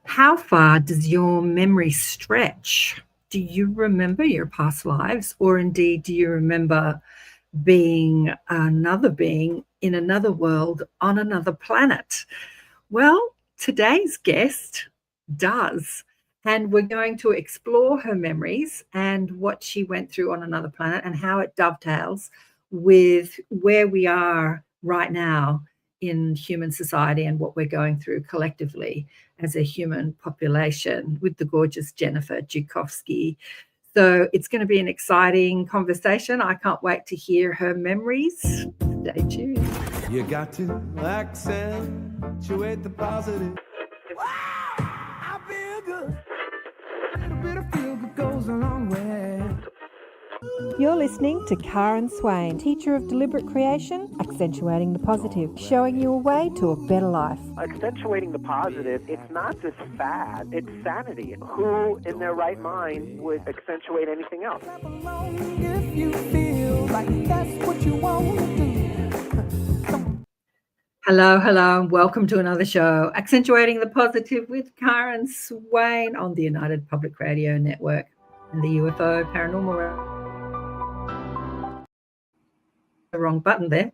How far does your memory stretch? Do you remember your past lives, or indeed do you remember being another being in another world on another planet? Well, today's guest does. And we're going to explore her memories and what she went through on another planet and how it dovetails with where we are right now in human society and what we're going through collectively as a human population with the gorgeous Jennifer Jukovsky. So it's going to be an exciting conversation. I can't wait to hear her memories. Stay tuned. You got to accentuate the positive. Wow, I feel good. A little bit of feel good goes a long way. You're listening to Karen Swain, teacher of deliberate creation, accentuating the positive, showing you a way to a better life. Accentuating the positive, it's not just fad, it's sanity. Who in their right mind would accentuate anything else? If you feel like that's what you want to do. Hello, and welcome to another show, Accentuating the Positive with Karen Swain on the United Public Radio Network and the UFO Paranormal. The wrong button there.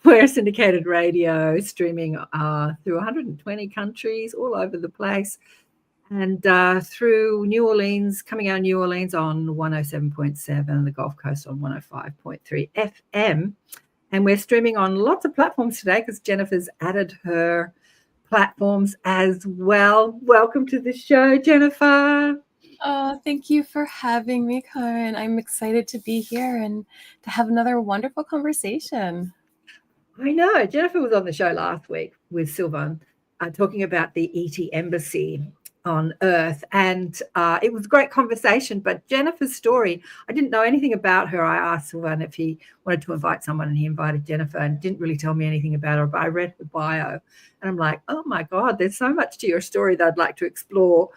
We're syndicated radio, streaming through 120 countries all over the place, and through New Orleans, coming out of New Orleans on 107.7, the Gulf Coast on 105.3 FM. And we're streaming on lots of platforms today because Jennifer's added her platforms as well. Welcome to the show, Jennifer. Oh, thank you for having me, Karen. I'm excited to be here and to have another wonderful conversation. I know. Jennifer was on the show last week with Sylvan talking about the ET embassy on Earth, and it was a great conversation. But Jennifer's story, I didn't know anything about her. I asked Sylvan if he wanted to invite someone, and he invited Jennifer and didn't really tell me anything about her, but I read her bio, and I'm like, oh my God, there's so much to your story that I'd like to explore.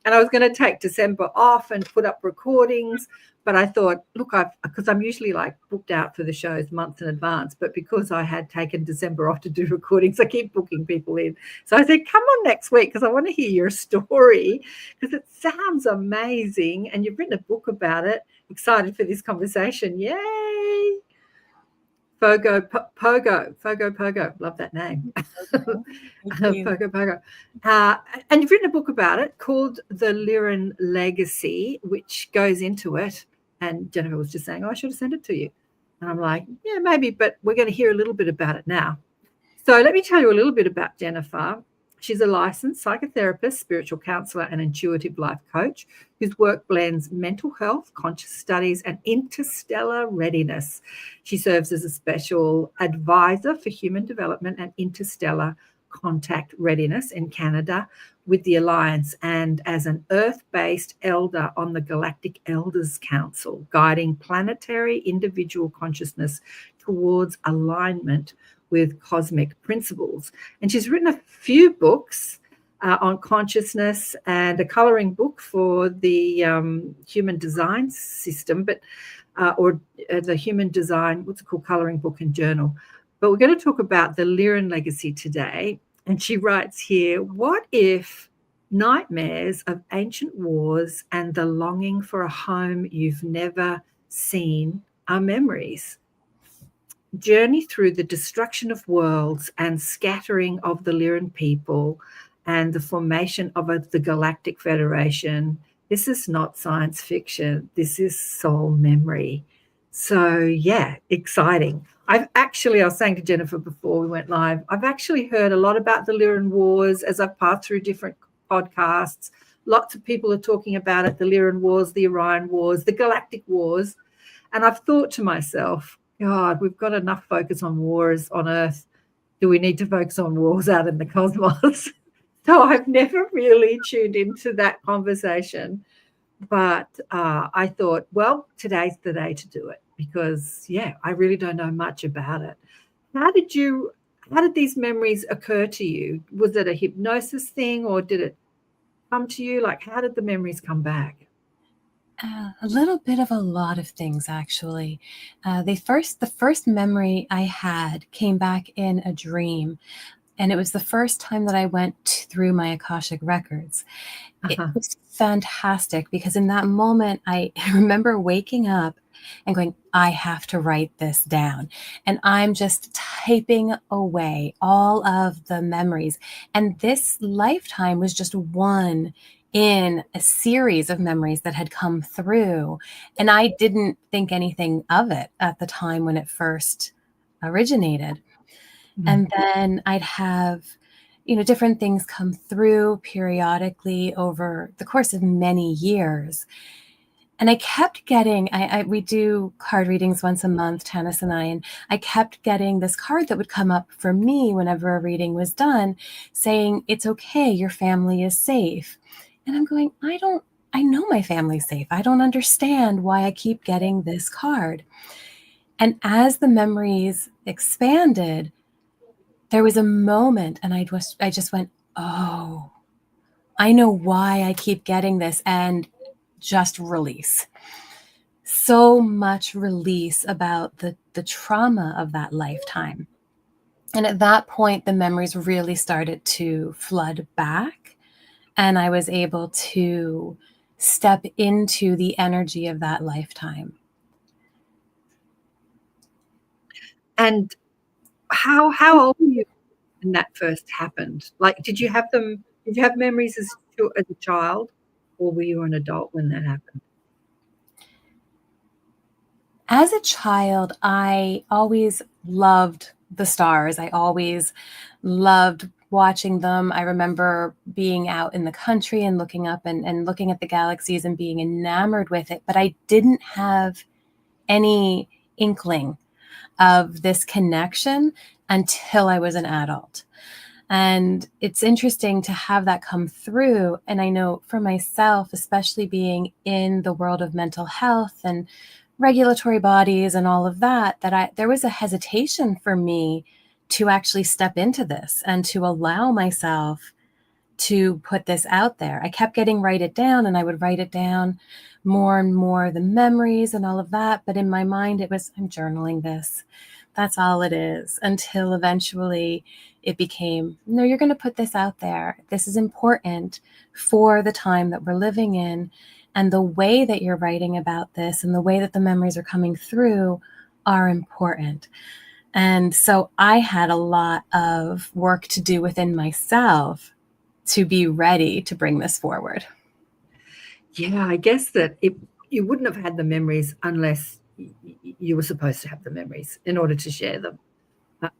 And I was going to take December off and put up recordings, but I thought, look, because I'm usually like booked out for the shows months in advance, but because I had taken December off to do recordings, I keep booking people in. So I said, come on next week because I want to hear your story because it sounds amazing and you've written a book about it. Excited for this conversation. Yay! Pogo. Love that name. Pogo. And you've written a book about it called The Lyran Legacy, which goes into it. And Jennifer was just saying, I should have sent it to you. And I'm like, yeah, maybe, but we're going to hear a little bit about it now. So let me tell you a little bit about Jennifer. She's a licensed psychotherapist, spiritual counselor, and intuitive life coach whose work blends mental health, conscious studies, and interstellar readiness. She serves as a special advisor for human development and interstellar contact readiness in Canada with the Alliance and as an Earth-based elder on the Galactic Elders Council, guiding planetary individual consciousness towards alignment with cosmic principles. And she's written a few books on consciousness and a coloring book for the human design system, or the human design, what's it called, coloring book and journal. But we're going to talk about the Lyran legacy today. And she writes here, what if nightmares of ancient wars and the longing for a home you've never seen are memories? Journey through the destruction of worlds and scattering of the Lyran people and the formation of the Galactic Federation. This is not science fiction. This is soul memory. So, yeah, exciting. I was saying to Jennifer before we went live, I've actually heard a lot about the Lyran Wars as I've passed through different podcasts. Lots of people are talking about it, the Lyran Wars, the Orion Wars, the Galactic Wars. And I've thought to myself, God, we've got enough focus on wars on Earth. Do we need to focus on wars out in the cosmos? So I've never really tuned into that conversation. But I thought, well, today's the day to do it because, yeah, I really don't know much about it. How did these memories occur to you? Was it a hypnosis thing or did it come to you? Like, how did the memories come back? A little bit of a lot of things, actually. The first memory I had came back in a dream. And it was the first time that I went through my Akashic records. It was fantastic because in that moment, I remember waking up and going, I have to write this down. And I'm just typing away all of the memories. And this lifetime was just one in a series of memories that had come through. And I didn't think anything of it at the time when it first originated. And then I'd have, different things come through periodically over the course of many years. And I kept getting, we do card readings once a month, Tanis and and I kept getting this card that would come up for me whenever a reading was done saying, it's okay, your family is safe. And I'm going, I know my family's safe. I don't understand why I keep getting this card. And as the memories expanded, there was a moment and I just went, oh, I know why I keep getting this, and just release. So much release about the trauma of that lifetime. And at that point, the memories really started to flood back, and I was able to step into the energy of that lifetime. And how old were you when that first happened? Like, did you have memories as a child, or were you an adult when that happened? As a child, I always loved the stars. I always loved watching them. I remember being out in the country and looking up and looking at the galaxies and being enamored with it, but I didn't have any inkling of this connection until I was an adult. And it's interesting to have that come through. And I know for myself, especially being in the world of mental health and regulatory bodies and all of that, there was a hesitation for me to actually step into this and to allow myself to put this out there. I kept getting write it down, and I would write it down more and more, the memories and all of that. But in my mind, it was, I'm journaling this. That's all it is, until eventually it became, no, you're going to put this out there. This is important for the time that we're living in. And the way that you're writing about this and the way that the memories are coming through are important. And so I had a lot of work to do within myself to be ready to bring this forward. Yeah, I guess that you wouldn't have had the memories unless you were supposed to have the memories in order to share them.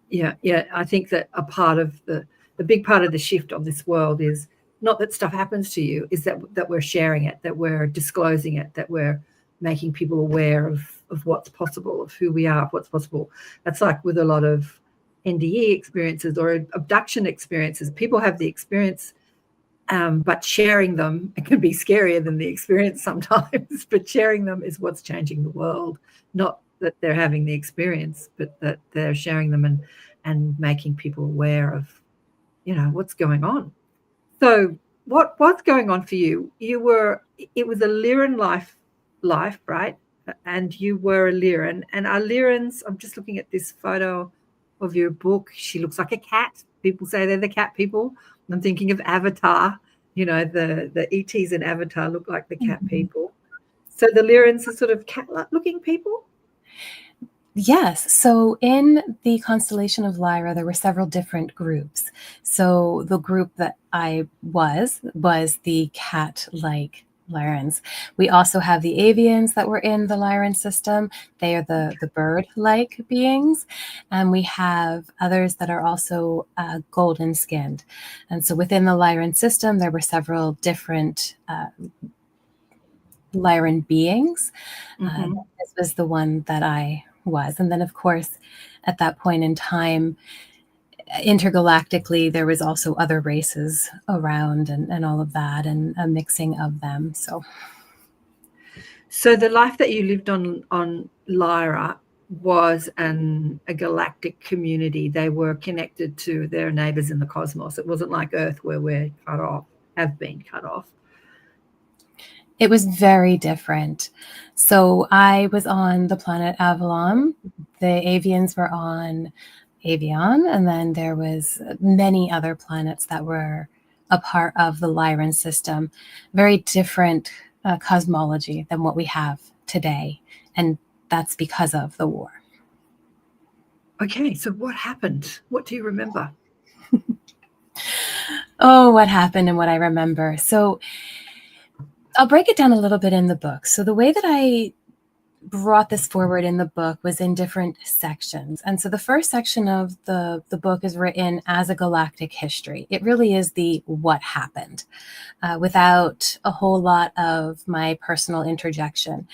Yeah. I think that a part of the big part of the shift of this world is not that stuff happens to you, is that we're sharing it, that we're disclosing it, that we're making people aware of what's possible, of who we are, of what's possible. That's like with a lot of NDE experiences or abduction experiences. People have the experience, but sharing them, it can be scarier than the experience sometimes, but sharing them is what's changing the world. Not that they're having the experience, but that they're sharing them and making people aware of, what's going on. So what's going on for you? It was a Lyran life, right? And you were a Lyran. And our Lyrans, I'm just looking at this photo of your book. She looks like a cat. People say they're the cat people. I'm thinking of Avatar. The ETs in Avatar look like the cat people. So the Lyrans are sort of cat-looking people? Yes. So in the constellation of Lyra, there were several different groups. So the group that I was the cat-like Lyrans. We also have the avians that were in the Lyran system. They are the bird-like beings. And we have others that are also golden-skinned. And so within the Lyran system, there were several different Lyran beings. This was the one that I was. And then, of course, at that point in time, intergalactically, there was also other races around and all of that, and a mixing of them. So the life that you lived on Lyra was a galactic community. They were connected to their neighbors in the cosmos. It wasn't like Earth where we're cut off, have been cut off. It was very different. So I was on the planet Avalon. The avians were on Avion, and then there was many other planets that were a part of the Lyran system. Very different cosmology than what we have today, and that's because of the war. Okay, so what happened? What do you remember? Oh, what happened and what I remember. So I'll break it down a little bit in the book. So the way that I brought this forward in the book was in different sections. And so the first section of the book is written as a galactic history. It really is the what happened, without a whole lot of my personal interjection.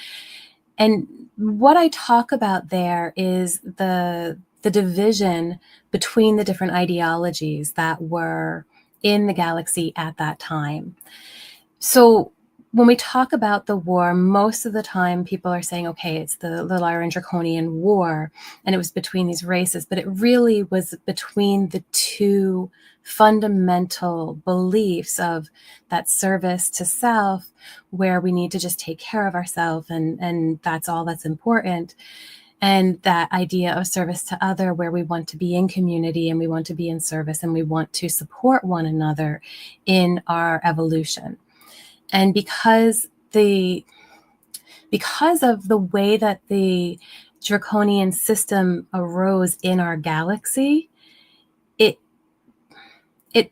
And what I talk about there is the division between the different ideologies that were in the galaxy at that time. So when we talk about the war, most of the time people are saying, okay, it's the Lyran Draconian War, and it was between these races, but it really was between the two fundamental beliefs of that service to self, where we need to just take care of ourselves, and that's all that's important. And that idea of service to other, where we want to be in community and we want to be in service and we want to support one another in our evolution. And because of the way that the draconian system arose in our galaxy, it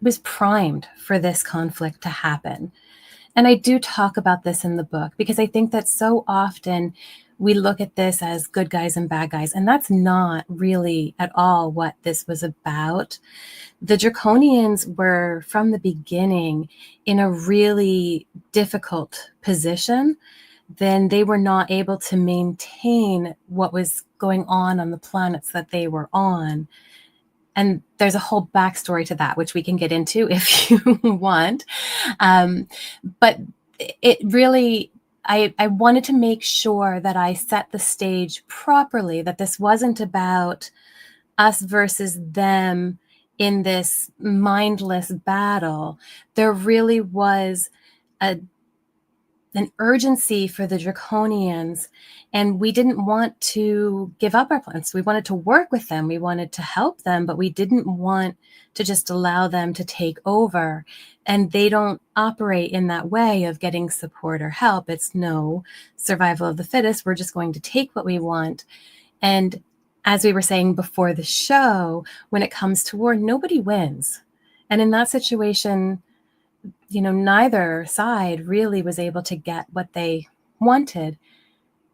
was primed for this conflict to happen. And I do talk about this in the book because I think that so often we look at this as good guys and bad guys, and that's not really at all what this was about. The Draconians were from the beginning in a really difficult position. Then they were not able to maintain what was going on the planets that they were on. And there's a whole backstory to that, which we can get into if you want. But it really, I wanted to make sure that I set the stage properly, that this wasn't about us versus them in this mindless battle. There really was an urgency for the Draconians, and we didn't want to give up our plans. We wanted to work with them. We wanted to help them, but we didn't want to just allow them to take over. And they don't operate in that way of getting support or help. It's no survival of the fittest. We're just going to take what we want. And as we were saying before the show, when it comes to war, nobody wins. And in that situation, neither side really was able to get what they wanted.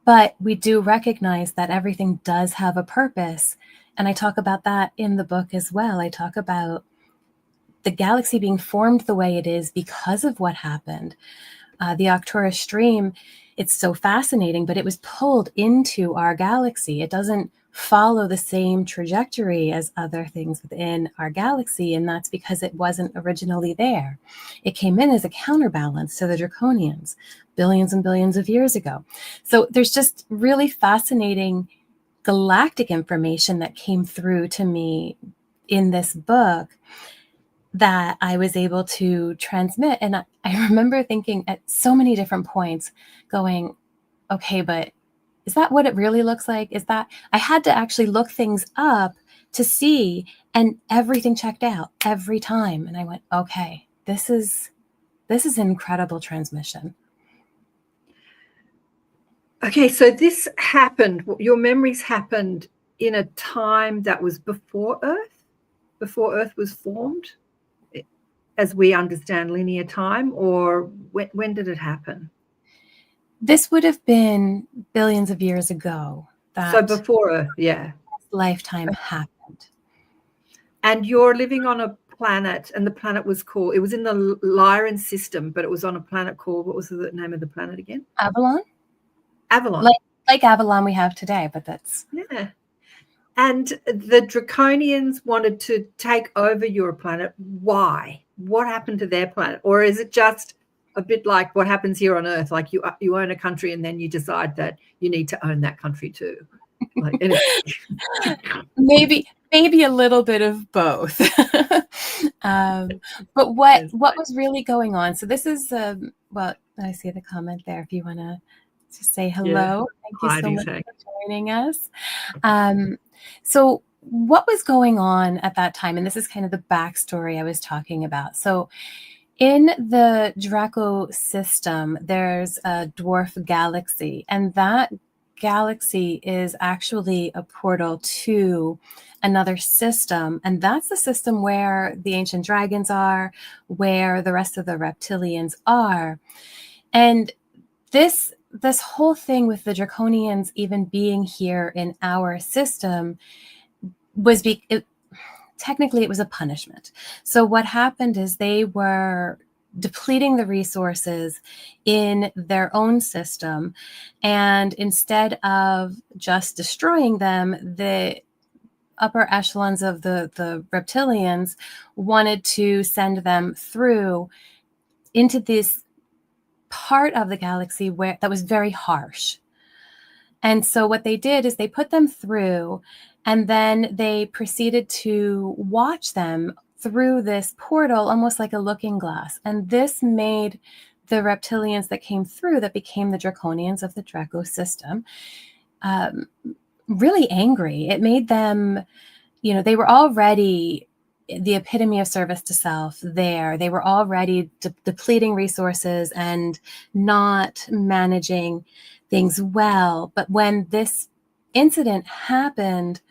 But we do recognize that everything does have a purpose. And I talk about that in the book as well. I talk about the galaxy being formed the way it is because of what happened. The Arcturus stream, it's so fascinating, but it was pulled into our galaxy. It doesn't follow the same trajectory as other things within our galaxy, and that's because it wasn't originally there. It came in as a counterbalance to the Draconians billions and billions of years ago. So there's just really fascinating galactic information that came through to me in this book that I was able to transmit. And I remember thinking at so many different points going, okay, but is that what it really looks like? Is that I had to actually look things up to see, and everything checked out every time. And I went, okay, this is incredible transmission. Okay, so this happened, your memories happened in a time that was before Earth was formed, as we understand linear time, or when did it happen? This would have been billions of years ago. So before Earth, yeah. Lifetime happened. And you're living on a planet, and the planet was called, it was in the Lyran system, but it was on a planet called, what was the name of the planet again? Avalon. Avalon. Like Avalon we have today, but that's... Yeah. And the Draconians wanted to take over your planet. Why? What happened to their planet? Or is it just a bit like what happens here on Earth? Like you own a country and then you decide that you need to own that country too. Like, maybe a little bit of both. But what was really going on? So this is well, I see the comment there. If you want to say hello, yeah. Thank you so much for joining us. So what was going on at that time, and this is kind of the backstory I was talking about. So in the Draco system, there's a dwarf galaxy, and that galaxy is actually a portal to another system. And that's the system where the ancient dragons are, where the rest of the reptilians are. And this whole thing with the Draconians even being here in our system was technically it was a punishment. So what happened is they were depleting the resources in their own system, and instead of just destroying them, the upper echelons of the reptilians wanted to send them through into this part of the galaxy where that was very harsh. And so what they did is they put them through, and then they proceeded to watch them through this portal, almost like a looking glass. And this made the reptilians that came through, that became the Draconians of the Draco system, really angry. It made them, they were already the epitome of service to self there. They were already depleting resources and not managing things well. But when this incident happened,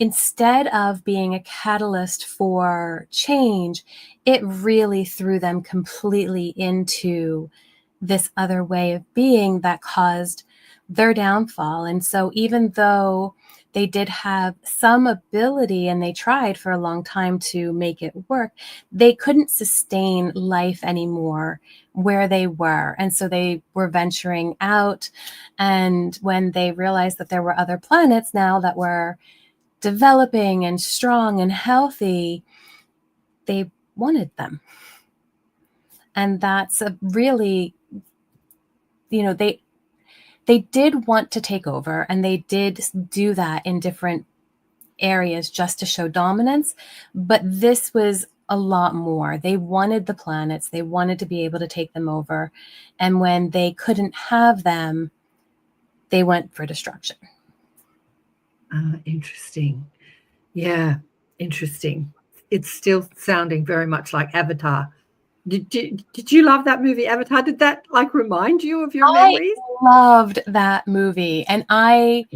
instead of being a catalyst for change, it really threw them completely into this other way of being that caused their downfall. And so even though they did have some ability and they tried for a long time to make it work, they couldn't sustain life anymore where they were. And so they were venturing out. And when they realized that there were other planets now that were developing and strong and healthy, they wanted them. And that's a really, they did want to take over, and they did do that in different areas just to show dominance. But this was a lot more. They wanted the planets. They wanted to be able to take them over. And when they couldn't have them, they went for destruction. Interesting. Yeah, interesting. It's still sounding very much like Avatar. Did you love that movie, Avatar? Did that remind you of your memories? I loved that movie. And the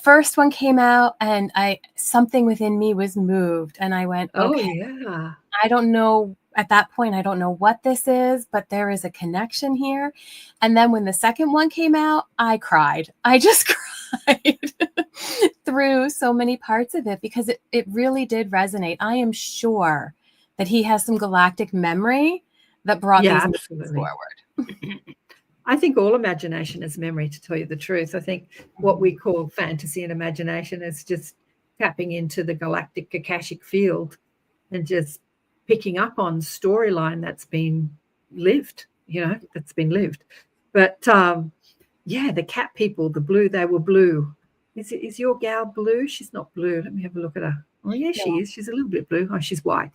first one came out, and something within me was moved, and I went, okay, yeah. I don't know. At that point, I don't know what this is, but there is a connection here. And then when the second one came out, I cried. I just cried through so many parts of it, because it really did resonate. I am sure that he has some galactic memory that brought these movies forward. I think all imagination is memory, to tell you the truth. I think what we call fantasy and imagination is just tapping into the galactic Akashic field and just picking up on storyline that's been lived, that's been lived. But the cat people, the blue, they were blue. Is your gal blue? She's not blue. Let me have a look at her. Oh, yeah, she is. She's a little bit blue. Oh, she's white.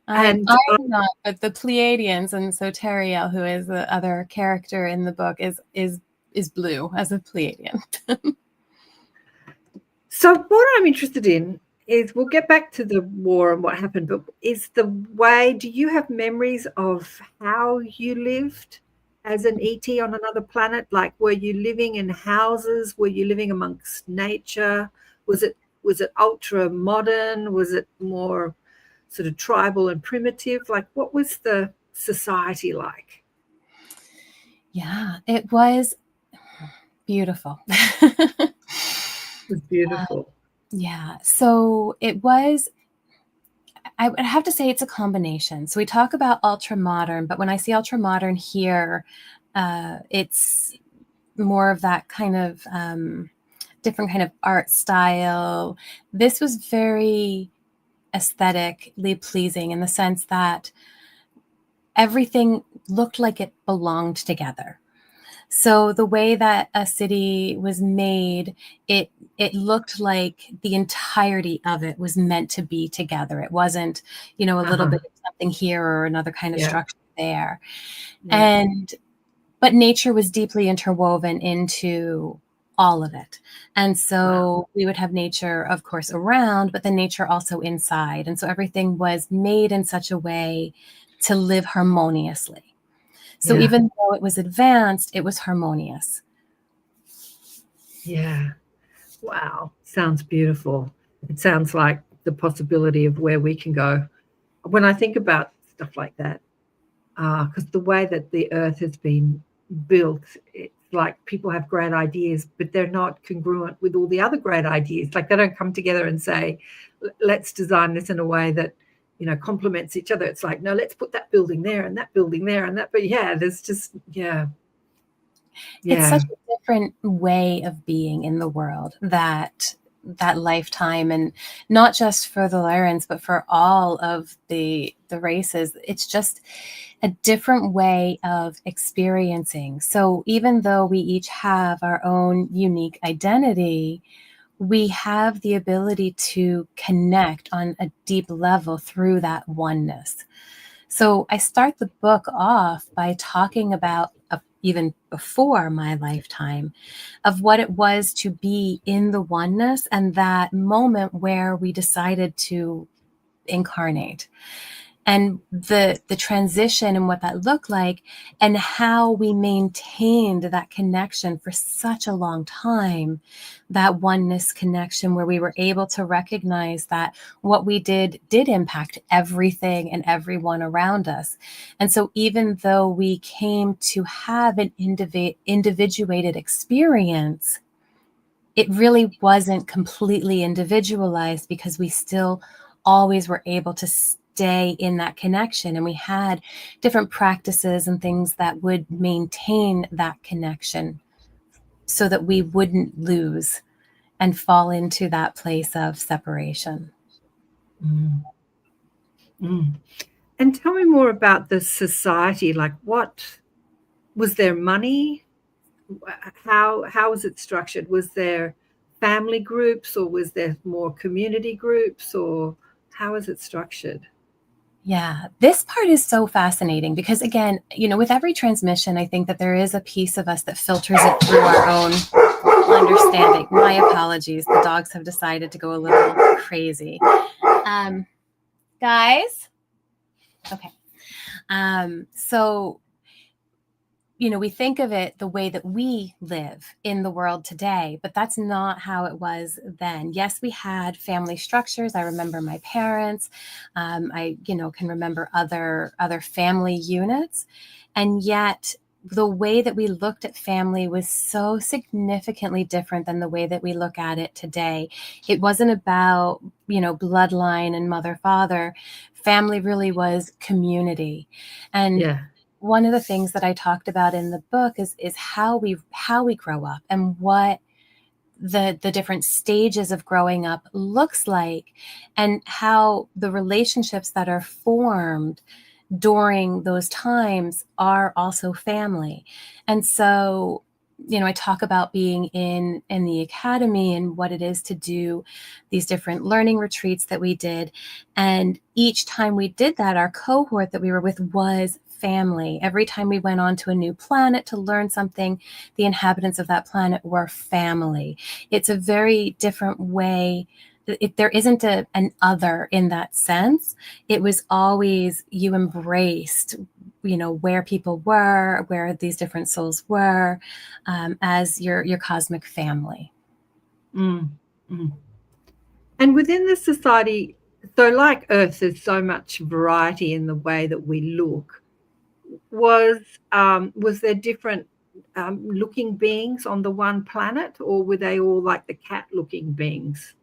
And I'm not, but the Pleiadians, and so Teriel, who is the other character in the book, is blue as a Pleiadian. So what I'm interested in is, we'll get back to the war and what happened, but do you have memories of how you lived as an ET on another planet? Like, were you living in houses? Were you living amongst nature? Was it ultra modern? Was it more sort of tribal and primitive? Like, what was the society like? Yeah, it was beautiful. It was beautiful. Yeah. So it was, I would have to say it's a combination. So we talk about ultra modern, but when I see ultra modern here, it's more of that kind of different kind of art style. This was very aesthetically pleasing in the sense that everything looked like it belonged together. So the way that a city was made, it looked like the entirety of it was meant to be together. It wasn't, a little bit of something here or another kind of structure there. Yeah. But nature was deeply interwoven into all of it. And so we would have nature, of course, around, but then nature also inside. And so everything was made in such a way to live harmoniously. So even though it was advanced, it was harmonious. Yeah. Wow. Sounds beautiful. It sounds like the possibility of where we can go. When I think about stuff like that, because the way that the earth has been built, it's like people have great ideas, but they're not congruent with all the other great ideas. Like they don't come together and say, let's design this in a way that, complements each other. It's like, no, let's put that building there and that building there and that. But there's just, It's such a different way of being in the world that lifetime, and not just for the Lyrans, but for all of the races. It's just a different way of experiencing. So even though we each have our own unique identity, we have the ability to connect on a deep level through that oneness. So I start the book off by talking about, even before my lifetime, of what it was to be in the oneness and that moment where we decided to incarnate, and the transition and what that looked like, and how we maintained that connection for such a long time, that oneness connection where we were able to recognize that what we did impact everything and everyone around us. And so even though we came to have an individuated experience, it really wasn't completely individualized, because we still always were able to stay in that connection. And we had different practices and things that would maintain that connection so that we wouldn't lose and fall into that place of separation. And tell me more about the society. Like, what was there money? How was it structured? Was there family groups, or was there more community groups, or how is it structured? Yeah, this part is so fascinating because, again, with every transmission, I think that there is a piece of us that filters it through our own understanding. My apologies. The dogs have decided to go a little crazy. Guys? Okay. So, we think of it the way that we live in the world today, but that's not how it was then. Yes, we had family structures. I remember my parents. I, can remember other family units. And yet the way that we looked at family was so significantly different than the way that we look at it today. It wasn't about, bloodline and mother, father. Family really was community. And one of the things that I talked about in the book is how we grow up, and what the different stages of growing up looks like, and how the relationships that are formed during those times are also family. And so, I talk about being in the academy and what it is to do these different learning retreats that we did. And each time we did that, our cohort that we were with was family. Every time we went on to a new planet to learn something, the inhabitants of that planet were family. It's a very different way. There isn't an other in that sense. It was always, you embraced, where people were, where these different souls were, as your cosmic family. And within the society, so like Earth, there's so much variety in the way that we look. Was there different looking beings on the one planet, or were they all like the cat looking beings?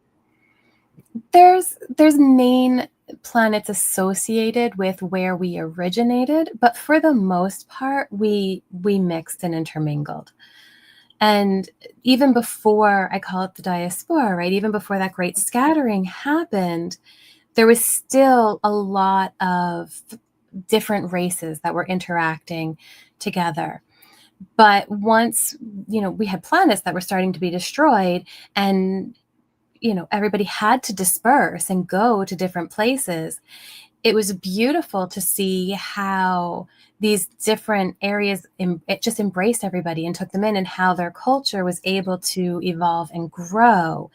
There's main planets associated with where we originated, but for the most part, we mixed and intermingled. And even before, I call it the diaspora, right? Even before that great scattering happened, there was still a lot of different races that were interacting together. But once, we had planets that were starting to be destroyed, and everybody had to disperse and go to different places, it was beautiful to see how these different areas, it just embraced everybody and took them in, and how their culture was able to evolve and grow.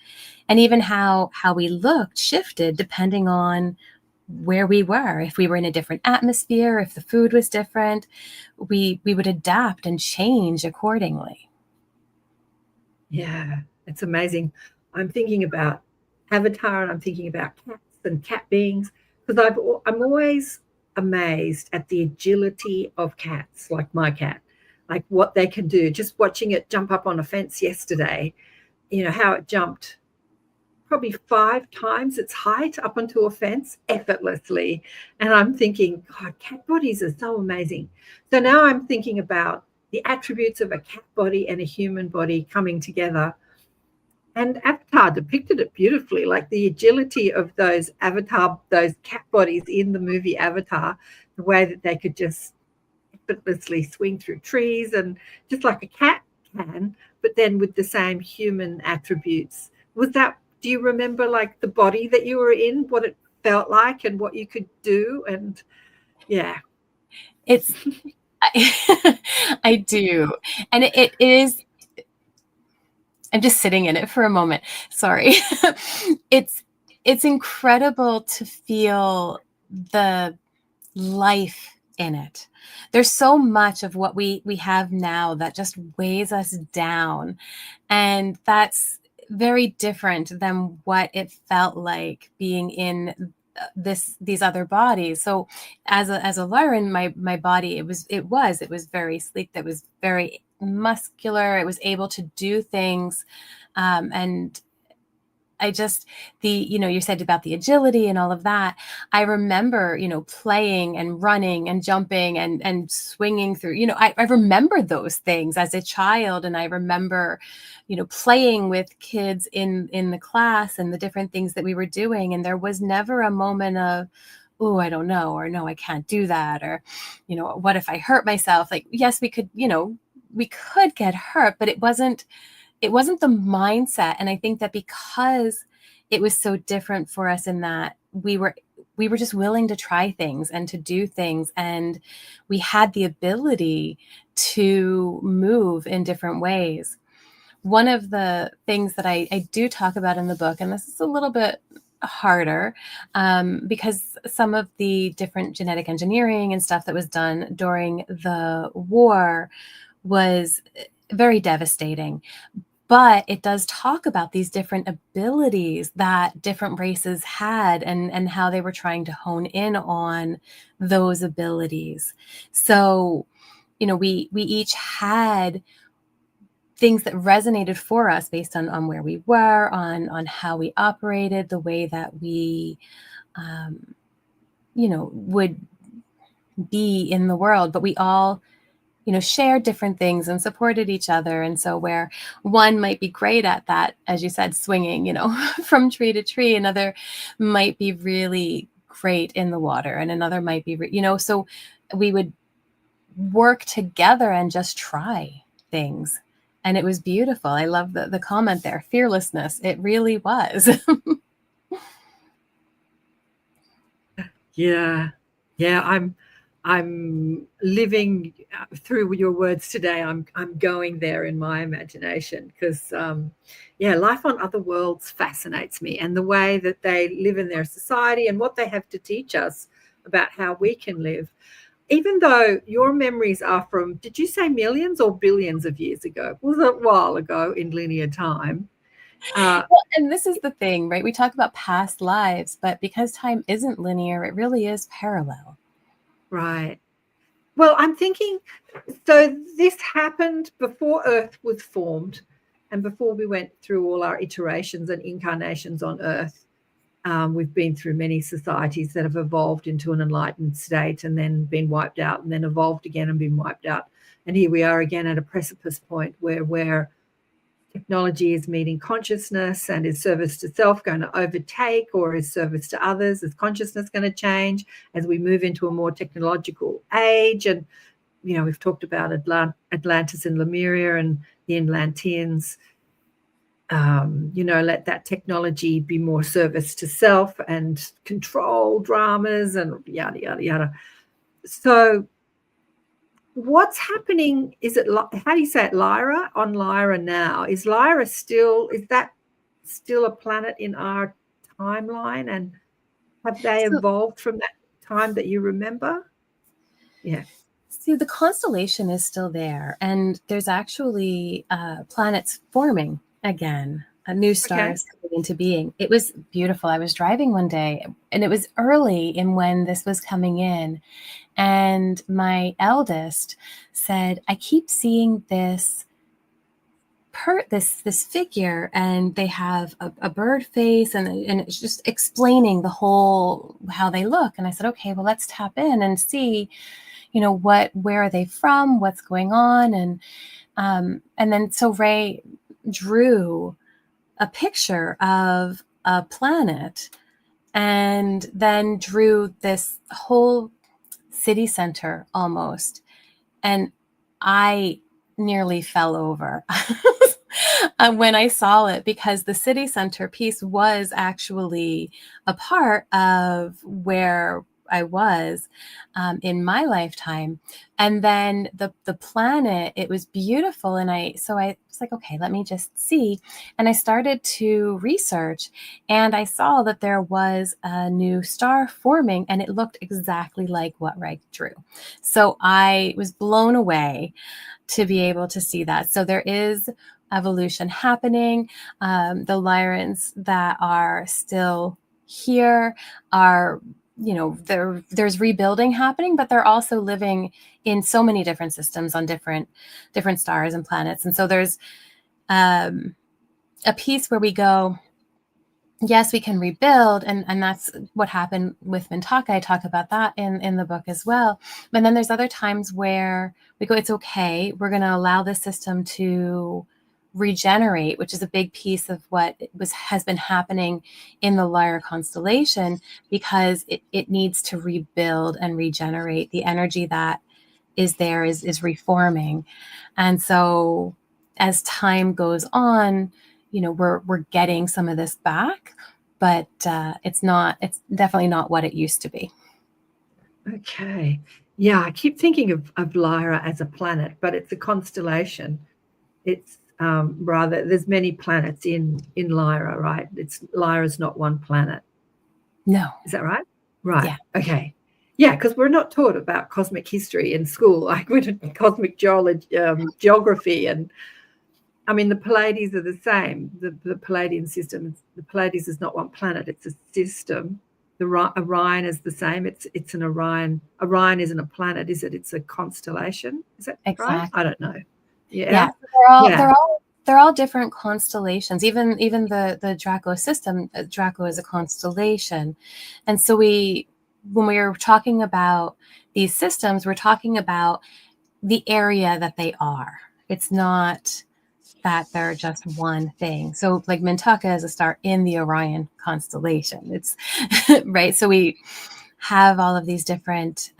And even how we looked shifted depending on where we were. If we were in a different atmosphere, if the food was different, we would adapt and change accordingly. Yeah, it's amazing. I'm thinking about Avatar, and I'm thinking about cats and cat beings, because I'm always amazed at the agility of cats, like my cat, like what they can do. Just watching it jump up on a fence yesterday, how it jumped probably 5 times its height up onto a fence effortlessly. And I'm thinking, God, cat bodies are so amazing. So now I'm thinking about the attributes of a cat body and a human body coming together. And Avatar depicted it beautifully, like the agility of those cat bodies in the movie Avatar, the way that they could just effortlessly swing through trees, and just like a cat can, but then with the same human attributes. Do you remember like the body that you were in, what it felt like and what you could do? And yeah. I do. And it is, I'm just sitting in it for a moment. Sorry. It's incredible to feel the life in it. There's so much of what we have now that just weighs us down. And that's very different than what it felt like being in these other bodies. So as a Lyran, my body, it was very sleek, that was very muscular, it was able to do things, and I just, you said about the agility and all of that. I remember, playing and running and jumping and swinging through, I remember those things as a child. And I remember, playing with kids in the class and the different things that we were doing. And there was never a moment of, oh, I don't know, or no, I can't do that. Or, what if I hurt myself? Like, yes, we could get hurt, but it wasn't the mindset. And I think that because it was so different for us in that we were just willing to try things and to do things, and we had the ability to move in different ways. One of the things that I do talk about in the book, and this is a little bit harder, because some of the different genetic engineering and stuff that was done during the war was very devastating. But it does talk about these different abilities that different races had, and how they were trying to hone in on those abilities. So, we each had things that resonated for us based on where we were, on how we operated, the way that we, would be in the world. But we all shared different things and supported each other. And so where one might be great at that, as you said, swinging, from tree to tree, another might be really great in the water, and another might be, so we would work together and just try things. And it was beautiful. I love the comment there, fearlessness. It really was. Yeah. I'm living through your words today. I'm going there in my imagination, because life on other worlds fascinates me, and the way that they live in their society and what they have to teach us about how we can live. Even though your memories are from, did you say millions or billions of years ago? It was a while ago in linear time. Well, and this is the thing, right? We talk about past lives, but because time isn't linear, it really is parallel. Right. Well, I'm thinking, so this happened before Earth was formed, and before we went through all our iterations and incarnations on Earth. We've been through many societies that have evolved into an enlightened state, and then been wiped out, and then evolved again and been wiped out. And here we are again at a precipice point where technology is meeting consciousness, and is service to self going to overtake, or is service to others? Is consciousness going to change as we move into a more technological age? And, we've talked about Atlantis and Lemuria and the Atlanteans. let that technology be more service to self and control dramas and yada, yada, yada. So what's happening? Is it, how do you say it, Lyra? On Lyra now. Is Lyra still a planet in our timeline? And have they evolved from that time that you remember? Yeah. See, the constellation is still there, and there's actually planets forming again. New stars coming into being. It was beautiful. I was driving one day, and it was early in when this was coming in, and my eldest said, "I keep seeing this figure, and they have a bird face, and it's just explaining the whole how they look." And I said, "Okay, well, let's tap in and see, where are they from? What's going on?" And then so Ray drew a picture of a planet, and then drew this whole city center almost. And I nearly fell over when I saw it, because the city center piece was actually a part of where I was in my lifetime. And then the planet, it was beautiful. And I was like, okay, let me just see. And I started to research, and I saw that there was a new star forming, and it looked exactly like what Ray drew. So I was blown away to be able to see that. So there is evolution happening. The Lyrans that are still here are, there's rebuilding happening, but they're also living in so many different systems on different stars and planets. And so there's a piece where we go, yes, we can rebuild. And that's what happened with Mintaka. I talk about that in the book as well. But then there's other times where we go, it's okay. We're going to allow this system to regenerate, which is a big piece of what has been happening in the Lyra constellation, because it needs to rebuild and regenerate. The energy that is there is reforming. And so as time goes on, we're getting some of this back, but it's definitely not what it used to be. Okay. Yeah, I keep thinking of Lyra as a planet, but it's a constellation. It's rather, there's many planets in Lyra, right? Lyra's not one planet. No. Is that right? Right. Yeah. Okay. Yeah, because we're not taught about cosmic history in school, like we're taught cosmic geography, and I mean the Pleiades are the same. The Palladian system. The Pleiades is not one planet; it's a system. The Orion is the same. It's an Orion. Orion isn't a planet, is it? It's a constellation. Is that exactly right? I don't know. Yeah. They're all different constellations. Even the Draco system, Draco is a constellation. And so when we are talking about these systems, we're talking about the area that they are. It's not that they're just one thing. So like Mintaka is a star in the Orion constellation. It's right. So we have all of these different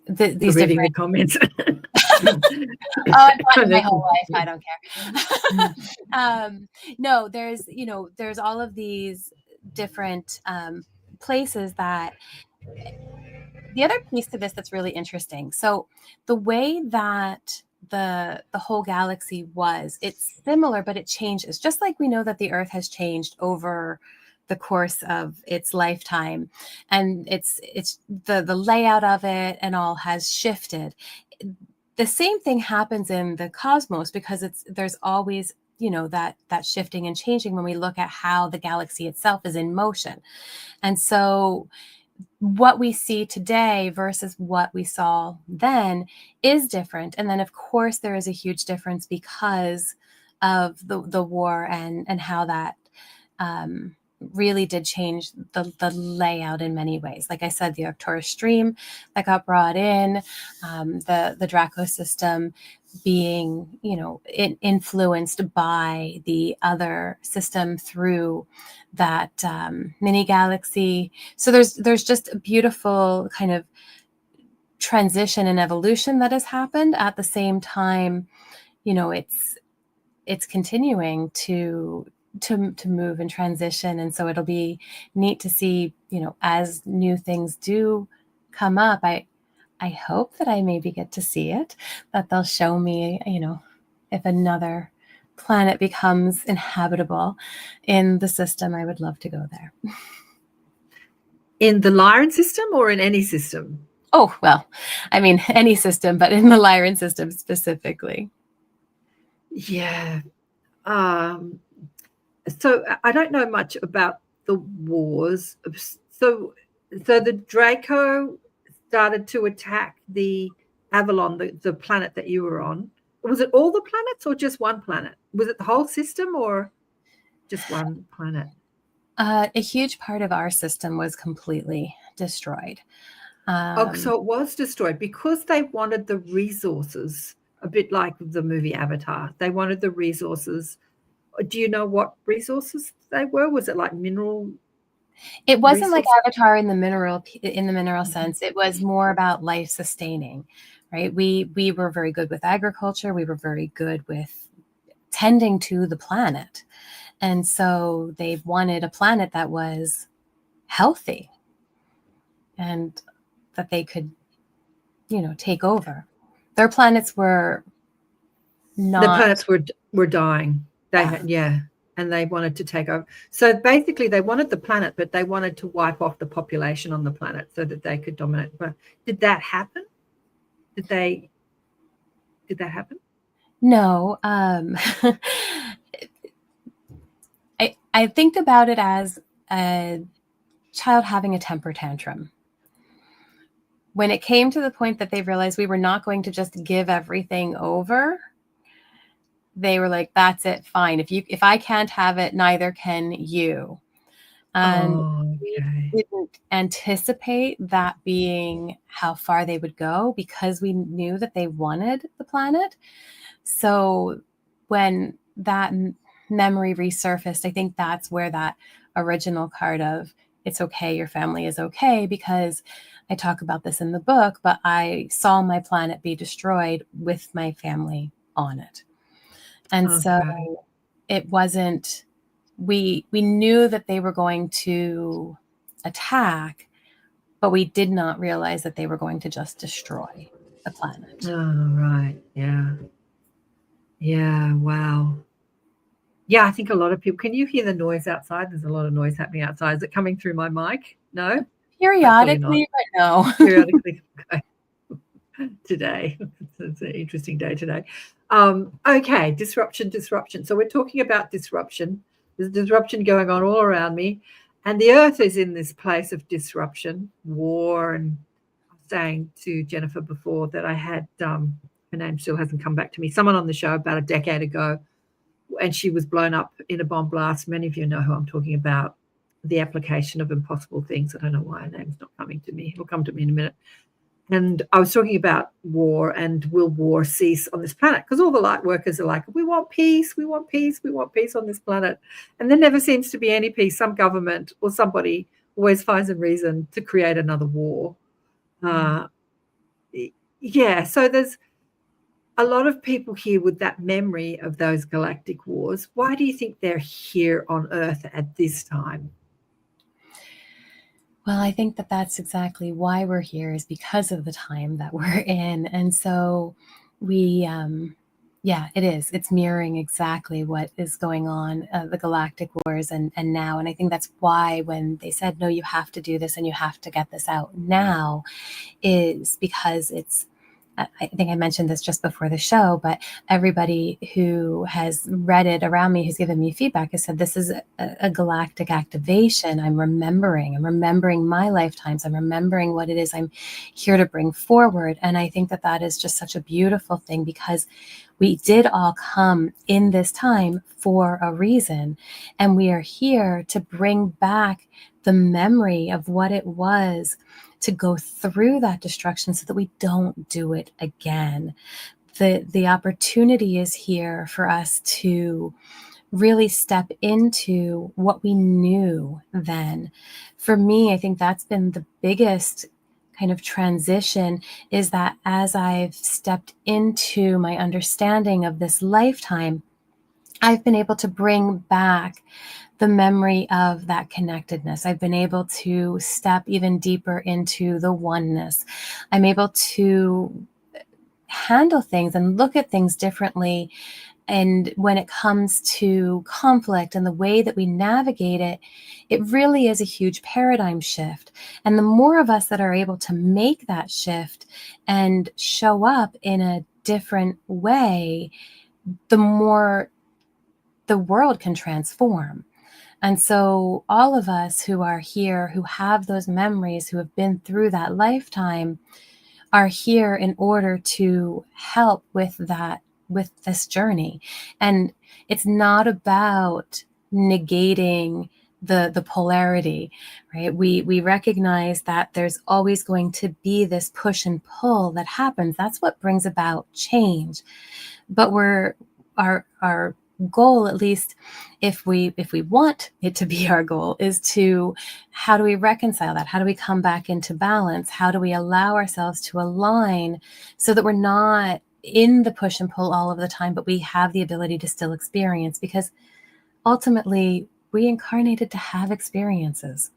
these different comments. my whole life, I don't care. No, there's all of these different places that. The other piece to this that's really interesting. So the way that the whole galaxy it's similar, but it changes. Just like we know that the Earth has changed over the course of its lifetime, and it's the layout of it and all has shifted. The same thing happens in the cosmos, because there's always that shifting and changing when we look at how the galaxy itself is in motion. And so what we see today versus what we saw then is different. And then of course there is a huge difference because of the war and how that really did change the layout in many ways. Like I said, the Arcturus stream that got brought in, the Draco system being, influenced by the other system through that mini galaxy. So there's just a beautiful kind of transition and evolution that has happened at the same time. it's continuing to move and transition. And so it'll be neat to see, as new things do come up, I hope that I maybe get to see it, that they'll show me, if another planet becomes inhabitable in the system, I would love to go there. In the Lyran system or in any system? Oh, well, I mean, any system, but in the Lyran system specifically. Yeah. So I don't know much about the wars. So the Draco started to attack the Avalon, the planet that you were on. Was it all the planets or just one planet? Was it the whole system or just one planet? A huge part of our system was completely destroyed. So it was destroyed because they wanted the resources, a bit like the movie Avatar. They wanted the resources. Do you know what resources they were? Was it like mineral? It wasn't like Avatar in the mineral sense. It was more about life sustaining, right? We were very good with agriculture. We were very good with tending to the planet. And so they wanted a planet that was healthy and that they could, take over. Their planets were not. The planets were dying. And they wanted to take over. So basically they wanted the planet, but they wanted to wipe off the population on the planet so that they could dominate. But did that happen? Did that happen? No. I think about it as a child having a temper tantrum. When it came to the point that they realized we were not going to just give everything over, they were like, that's it, fine. If I can't have it, neither can you. And we didn't anticipate that being how far they would go because we knew that they wanted the planet. So when that memory resurfaced, I think that's where that original card of it's okay, your family is okay, because I talk about this in the book, but I saw my planet be destroyed with my family on it. And so it wasn't, we knew that they were going to attack, but we did not realize that they were going to just destroy the planet. Oh, right. Yeah. Yeah. Wow. Yeah, I think a lot of people, can you hear the noise outside? There's a lot of noise happening outside. Is it coming through my mic? No? Periodically, but no. Periodically. Okay. Today. It's an interesting day today. Okay, disruption. So we're talking about disruption. There's disruption going on all around me. And the earth is in this place of disruption, war. And I was saying to Jennifer before that I had, her name still hasn't come back to me, someone on the show about a decade ago, and she was blown up in a bomb blast. Many of you know who I'm talking about, the application of impossible things. I don't know why her name's not coming to me. It'll come to me in a minute. And I was talking about war and will war cease on this planet? Because all the light workers are like, we want peace, we want peace, we want peace on this planet. And there never seems to be any peace. Some government or somebody always finds a reason to create another war. Yeah, so there's a lot of people here with that memory of those galactic wars. Why do you think they're here on Earth at this time? Well, I think that that's exactly why we're here, is because of the time that we're in. And so we, it is. It's mirroring exactly what is going on, the galactic wars and now. And I think that's why when they said, no, you have to do this and you have to get this out now, is because it's, I think I mentioned this just before the show, but everybody who has read it around me, who's given me feedback, has said, this is a galactic activation. I'm remembering my lifetimes. I'm remembering what it is I'm here to bring forward. And I think that that is just such a beautiful thing, because we did all come in this time for a reason. And we are here to bring back the memory of what it was to go through that destruction so that we don't do it again. The opportunity is here for us to really step into what we knew then. For me, I think that's been the biggest kind of transition, is that as I've stepped into my understanding of this lifetime, I've been able to bring back the memory of that connectedness. I've been able to step even deeper into the oneness. I'm able to handle things and look at things differently. And when it comes to conflict and the way that we navigate it, it really is a huge paradigm shift. And the more of us that are able to make that shift and show up in a different way, the more the world can transform. And so all of us who are here, who have those memories, who have been through that lifetime, are here in order to help with that, with this journey. And it's not about negating the polarity, right? We recognize that there's always going to be this push and pull that happens. That's what brings about change. But our goal, at least if we want it to be our goal, is to, how do we reconcile that? How do we come back into balance? How do we allow ourselves to align so that we're not in the push and pull all of the time, but we have the ability to still experience? Because ultimately, we incarnated to have experiences,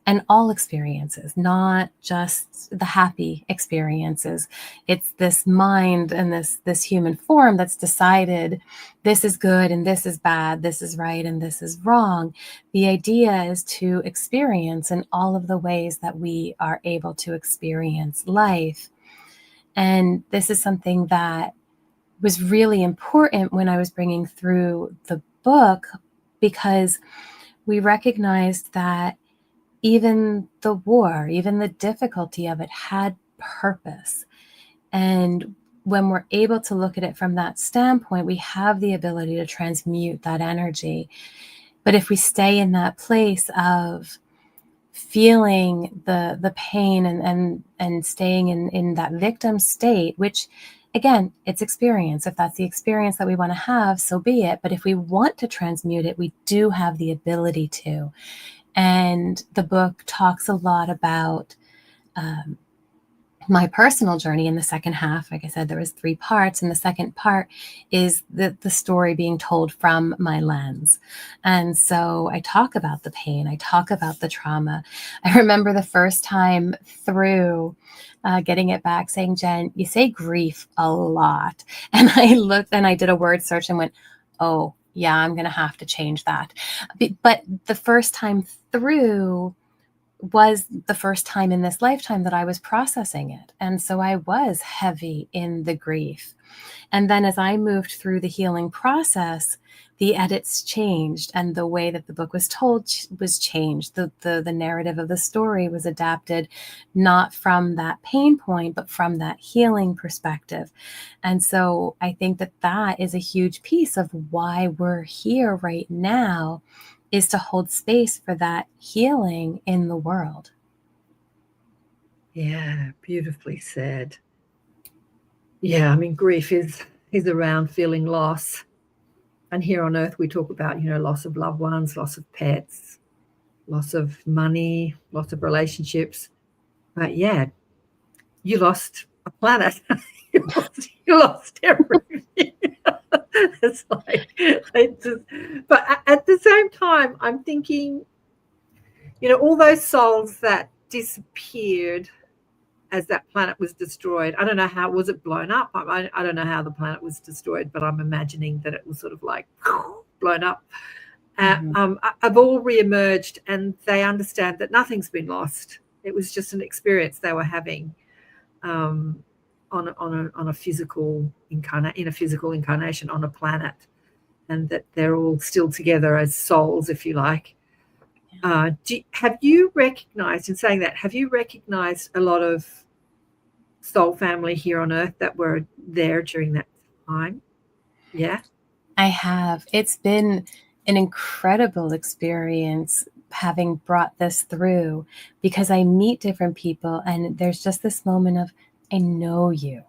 and all experiences, not just the happy experiences. It's this mind and this human form that's decided this is good and this is bad, this is right and this is wrong. The idea is to experience in all of the ways that we are able to experience life. And this is something that was really important when I was bringing through the book, because we recognized that even the war, even the difficulty of it, had purpose. And when we're able to look at it from that standpoint, we have the ability to transmute that energy. But if we stay in that place of feeling the pain and staying in that victim state, which again, it's experience. If that's the experience that we want to have, so be it. But if we want to transmute it, we do have the ability to. And the book talks a lot about my personal journey in the second half. Like I said, there was 3 parts, and the second part is the story being told from my lens. And so I talk about the pain, I talk about the trauma. I remember the first time through getting it back saying, Jen, you say grief a lot. And I looked and I did a word search and went, oh, yeah, I'm going to have to change that. But the first time through was the first time in this lifetime that I was processing it. And so I was heavy in the grief. And then as I moved through the healing process, the edits changed and the way that the book was told was changed. The narrative of the story was adapted, not from that pain point, but from that healing perspective. And so I think that that is a huge piece of why we're here right now, is to hold space for that healing in the world. Yeah, beautifully said. Yeah, I mean, grief is around feeling loss. And here on earth, we talk about, loss of loved ones, loss of pets, loss of money, loss of relationships. But yeah, you lost a planet. you lost everything. It's like, but at the same time, I'm thinking, all those souls that disappeared as that planet was destroyed. I don't know how, was it blown up? I don't know how the planet was destroyed, but I'm imagining that it was sort of like blown up. Have all re-emerged, and they understand that nothing's been lost. It was just an experience they were having on a physical incarnation on a planet, and that they're all still together as souls, if you like. Have you recognized, in saying that, have you recognized a lot of soul family here on earth that were there during that time? Yeah, I have. It's been an incredible experience having brought this through, because I meet different people and there's just this moment of, I know you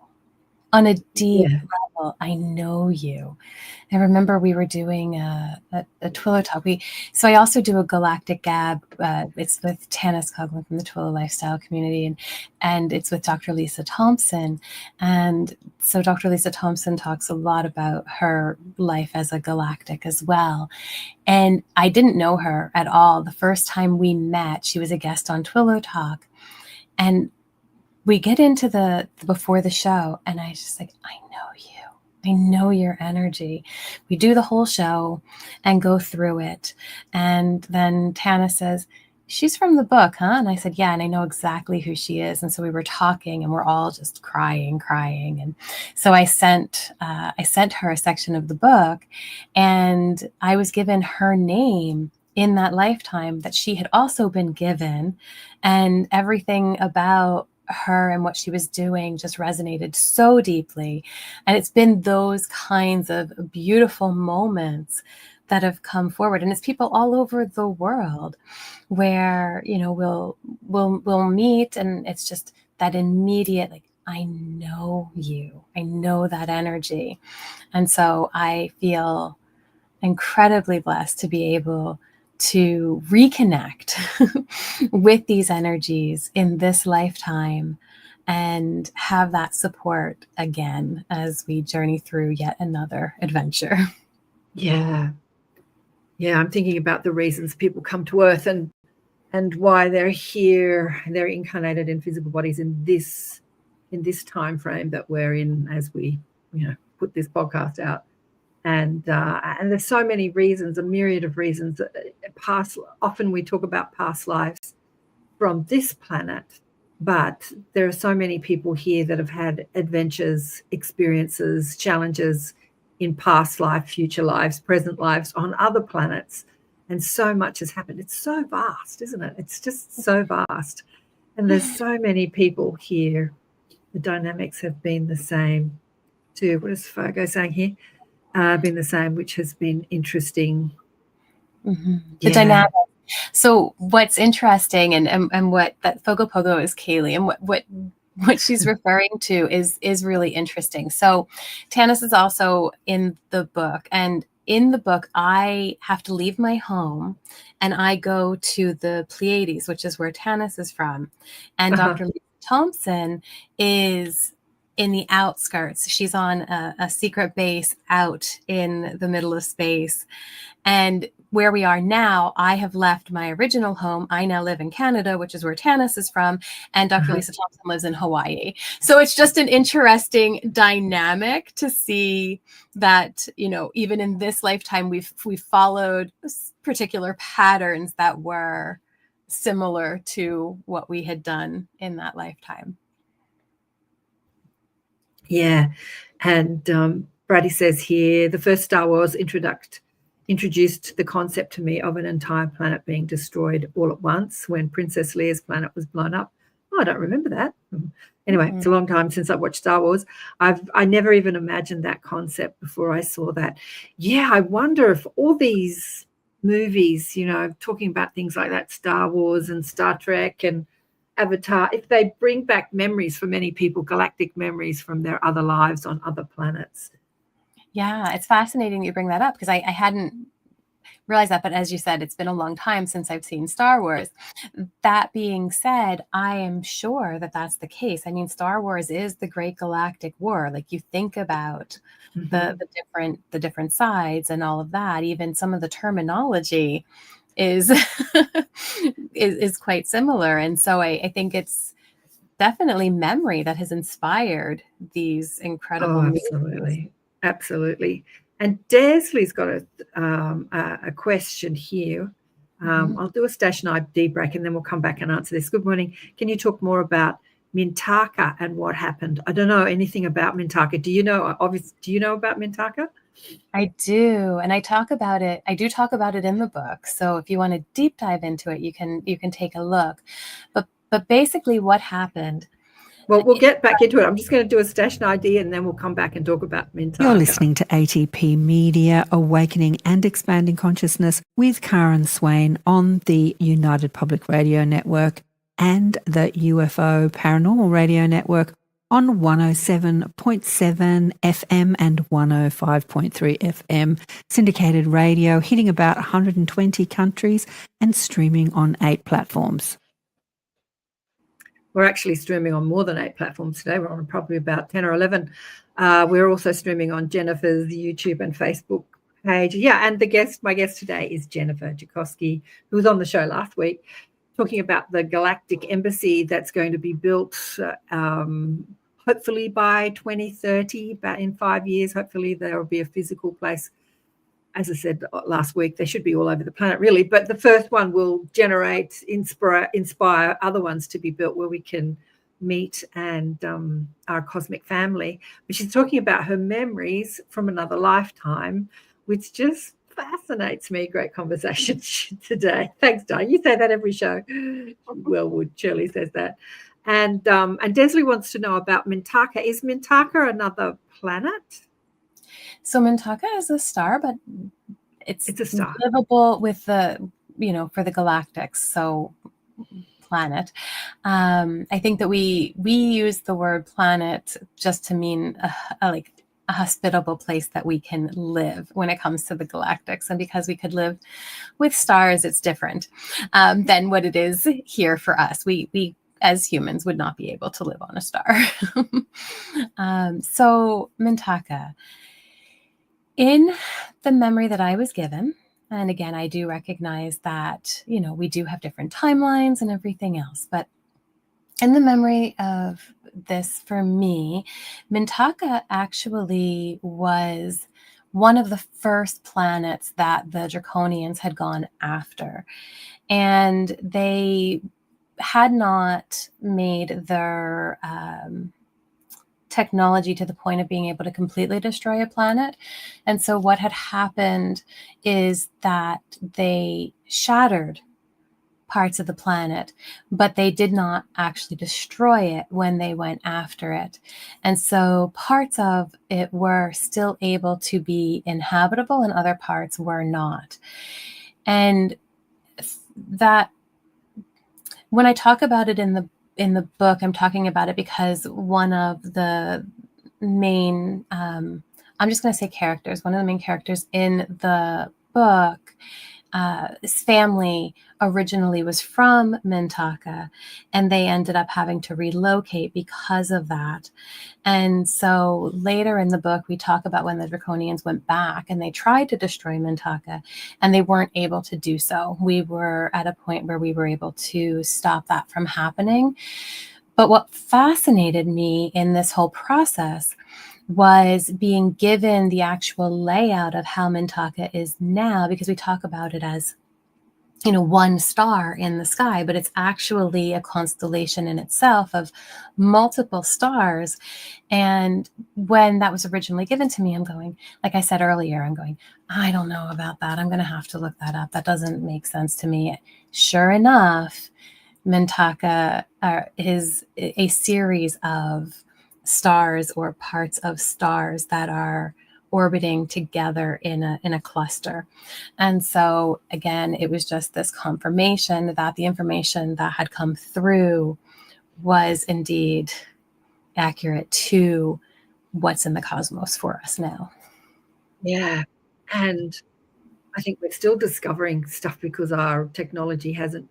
on a deep level, I know you. I remember we were doing a Twillo talk. So I also do a Galactic Gab. It's with Tanis Coughlin from the Twillo Lifestyle Community, and it's with Dr. Lisa Thompson. And so Dr. Lisa Thompson talks a lot about her life as a galactic as well. And I didn't know her at all. The first time we met, she was a guest on Twillo Talk. And we get into the before the show, and I just like, I know you. I know your energy. We do the whole show and go through it. And then Tana says, she's from the book, huh? And I said, yeah, and I know exactly who she is. And so we were talking, and we're all just crying. And so I sent her a section of the book, and I was given her name in that lifetime that she had also been given, and everything about her and what she was doing just resonated so deeply. And it's been those kinds of beautiful moments that have come forward, and it's people all over the world where, you know, we'll meet, and it's just that immediate, like, I know you, I know that energy. And so I feel incredibly blessed to be able to reconnect with these energies in this lifetime and have that support again as we journey through yet another adventure. Yeah. I'm thinking about the reasons people come to Earth and why they're here. They're incarnated in physical bodies in this time frame that we're in as we, you know, put this podcast out. And there's so many reasons, a myriad of reasons. Often we talk about past lives from this planet, but there are so many people here that have had adventures, experiences, challenges in past life, future lives, present lives on other planets, and so much has happened. It's so vast, isn't it? It's just so vast, and there's so many people here. The dynamics have been the same too. What is Fargo saying here? Been the same, which has been interesting. Mm-hmm. The dynamic. So what's interesting, and what that Fogo Pogo is Kaylee, and what she's referring to is really interesting. So Tanis is also in the book, and in the book I have to leave my home and I go to the Pleiades, which is where Tanis is from, and Dr. Lisa Thompson is in the outskirts. She's on a secret base out in the middle of space. And where we are now, I have left my original home. I now live in Canada, which is where Tanis is from, and Dr. Lisa Thompson lives in Hawaii. So it's just an interesting dynamic to see that, you know, even in this lifetime, we've followed particular patterns that were similar to what we had done in that lifetime. Yeah. And Brady says here, the first Star Wars introduced the concept to me of an entire planet being destroyed all at once when Princess Leia's planet was blown up. Oh, I don't remember that. Anyway, It's a long time since I've watched Star Wars. I never even imagined that concept before I saw that. Yeah, I wonder if all these movies, you know, talking about things like that, Star Wars and Star Trek and Avatar, if they bring back memories for many people, galactic memories from their other lives on other planets. Yeah, it's fascinating you bring that up, because I hadn't realized that. But as you said, it's been a long time since I've seen Star Wars. That being said, I am sure that that's the case. I mean, Star Wars is the great galactic war. Like, you think about the different sides and all of that. Even some of the terminology is is quite similar. And so I think it's definitely memory that has inspired these incredible movies. Absolutely. And Desley's got a question here. I'll do a station ID break and then we'll come back and answer this. Good morning. Can you talk more about Mintaka and what happened? I don't know anything about Mintaka. Do you know about Mintaka? I do, and I talk about it. I do talk about it in the book. So if you want to deep dive into it, you can take a look. But basically, what happened? Well, we'll get back into it. I'm just going to do a station ID, and then we'll come back and talk about Mintaka. You're listening to ATP Media, Awakening and Expanding Consciousness with Karen Swain on the United Public Radio Network and the UFO Paranormal Radio Network, on 107.7 FM and 105.3 FM, syndicated radio, hitting about 120 countries and streaming on 8 platforms. We're actually streaming on more than 8 platforms today. We're on probably about 10 or 11. We're also streaming on Jennifer's YouTube and Facebook page. Yeah, and my guest today is Jennifer Jakoski, who was on the show last week, talking about the Galactic Embassy that's going to be built hopefully by 2030, about in 5 years. Hopefully there will be a physical place. As I said last week, they should be all over the planet, really. But the first one will inspire other ones to be built where we can meet and our cosmic family. But she's talking about her memories from another lifetime, which just fascinates me. Great conversation today. Thanks, Di. You say that every show. Wellwood Shirley says that. And Desley wants to know about Mintaka. Is Mintaka another planet? So Mintaka is a star, but it's a star livable with the, for the galactics. So planet. I think that we use the word planet just to mean a hospitable place that we can live when it comes to the galactics. And because we could live with stars, it's different than what it is here for us. We as humans would not be able to live on a star. So Mintaka. In the memory that I was given, and again, I do recognize that, we do have different timelines and everything else, but in the memory of this for me, Mintaka actually was one of the first planets that the Draconians had gone after. And they had not made their technology to the point of being able to completely destroy a planet. And so what had happened is that they shattered parts of the planet, but they did not actually destroy it when they went after it. And so parts of it were still able to be inhabitable and other parts were not. And that, when I talk about it in the book, I'm talking about it because one of the main, I'm just going to say characters, one of the main characters in the book, his family originally was from Mintaka, and they ended up having to relocate because of that. And so later in the book, we talk about when the Draconians went back and they tried to destroy Mintaka, and they weren't able to do so. We were at a point where we were able to stop that from happening. But what fascinated me in this whole process was being given the actual layout of how Mintaka is now, because we talk about it as, one star in the sky, but it's actually a constellation in itself of multiple stars. And when that was originally given to me, I'm going, like I said earlier, I don't know about that. I'm going to have to look that up. That doesn't make sense to me. Sure enough, Mintaka is a series of stars or parts of stars that are orbiting together in a cluster. And so again, it was just this confirmation that the information that had come through was indeed accurate to what's in the cosmos for us now. Yeah. And I think we're still discovering stuff because our technology hasn't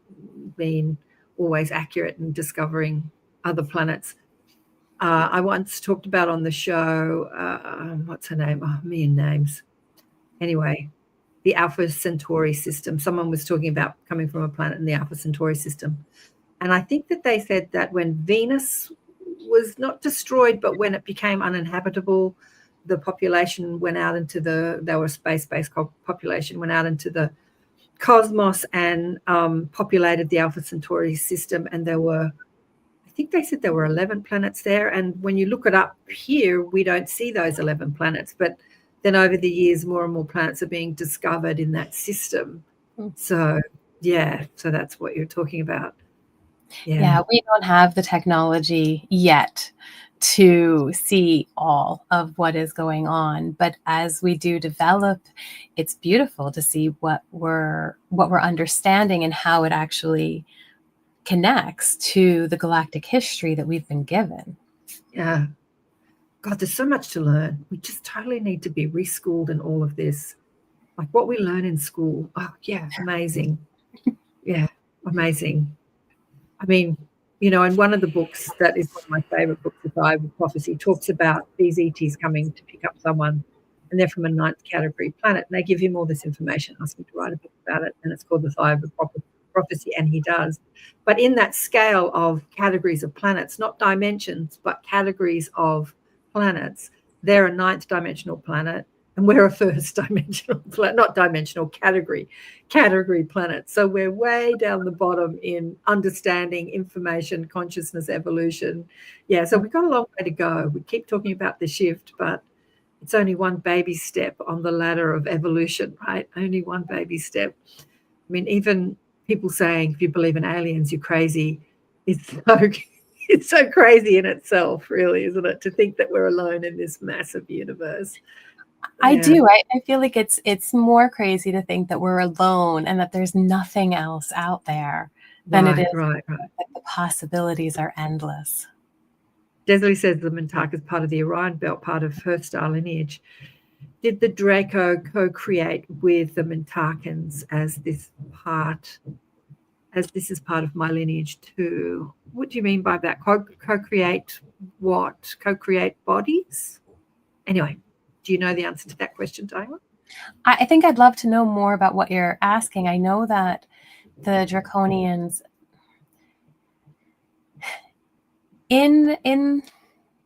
been always accurate in discovering other planets. I once talked about on the show, what's her name? Oh, me and names. Anyway, the Alpha Centauri system. Someone was talking about coming from a planet in the Alpha Centauri system. And I think that they said that when Venus was not destroyed, but when it became uninhabitable, the population went out into they were a space-based population, went out into the cosmos and populated the Alpha Centauri system. And I think they said there were 11 planets there. And when you look it up here, we don't see those 11 planets. But then over the years, more and more planets are being discovered in that system. So, so that's what you're talking about. Yeah, we don't have the technology yet to see all of what is going on. But as we do develop, it's beautiful to see what we're understanding and how it actually connects to the galactic history that we've been given. Yeah. God, there's so much to learn. We just totally need to be reschooled in all of this. Like what we learn in school. Oh, yeah, amazing. Yeah, amazing. I mean, you know, in one of the books that is one of my favorite books, The Bible Prophecy, talks about these ETs coming to pick up someone, and they're from a ninth category planet, and they give him all this information, ask him to write a book about it, and it's called The Bible Prophecy, and he does. But in that scale of categories of planets, not dimensions, but categories of planets, they're a ninth dimensional planet, and we're a first dimensional planet, not dimensional, category planet. So we're way down the bottom in understanding information, consciousness, evolution. Yeah, so we've got a long way to go. We keep talking about the shift, but it's only one baby step on the ladder of evolution, right? Only one baby step. I mean, even people saying, if you believe in aliens, you're crazy. It's so crazy in itself, really, isn't it? To think that we're alone in this massive universe. I do. I feel like it's more crazy to think that we're alone and that there's nothing else out there than it is. Right. That the possibilities are endless. Desley says the Mintak is part of the Orion Belt, part of her star lineage. Did the Draco co-create with the Mintakans as this is part of my lineage too? What do you mean by that? Co-create what? Co-create bodies? Anyway, do you know the answer to that question, Diana? I think I'd love to know more about what you're asking. I know that the Draconians in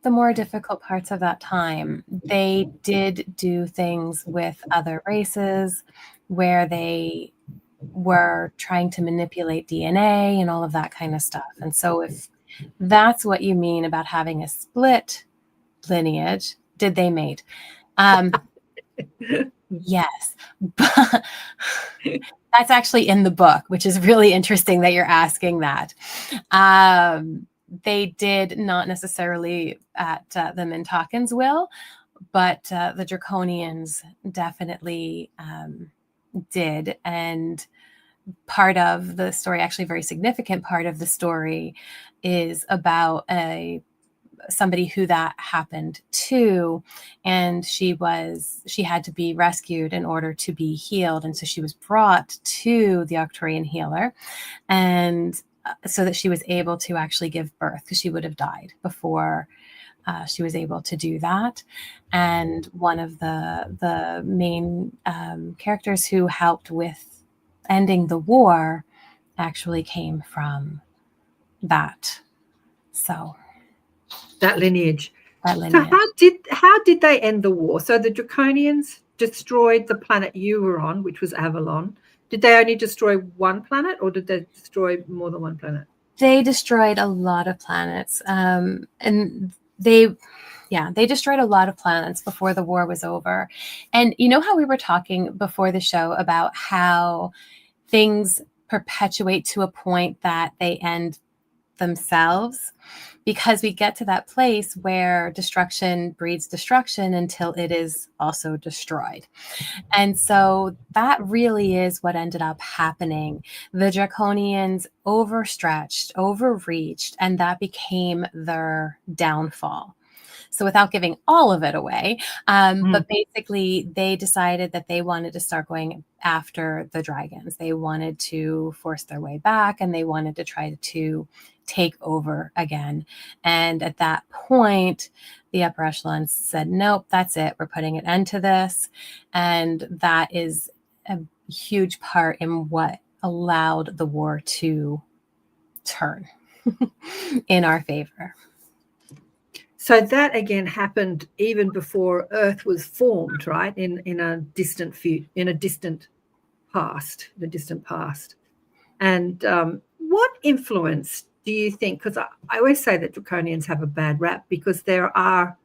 the more difficult parts of that time, they did do things with other races where they were trying to manipulate DNA and all of that kind of stuff. And so if that's what you mean about having a split lineage, did they mate? Yes, but that's actually in the book, which is really interesting that you're asking that. They did not necessarily at the Mintakans will, but the Draconians definitely did. And part of the story, actually a very significant part of the story, is about somebody who that happened to, and she had to be rescued in order to be healed, and so she was brought to the Arcturian healer, and so that she was able to actually give birth, because she would have died before she was able to do that. And one of the main characters who helped with ending the war actually came from that. So that lineage. That lineage. So how did they end the war? So the Draconians destroyed the planet you were on, which was Avalon. Did they only destroy one planet, or did they destroy more than one planet? They destroyed a lot of planets, and they destroyed a lot of planets before the war was over. And you know how we were talking before the show about how things perpetuate to a point that they end themselves, because we get to that place where destruction breeds destruction until it is also destroyed. And so that really is what ended up happening. The Draconians overstretched, overreached, and that became their downfall. So without giving all of it away, but basically they decided that they wanted to start going after the dragons. They wanted to force their way back, and they wanted to try to take over again. And at that point, the upper echelons said, nope, that's it. We're putting an end to this. And that is a huge part in what allowed the war to turn in our favor. So that again happened even before Earth was formed, right? In a distant past. And what influence do you think? Because I always say that Draconians have a bad rap, because there are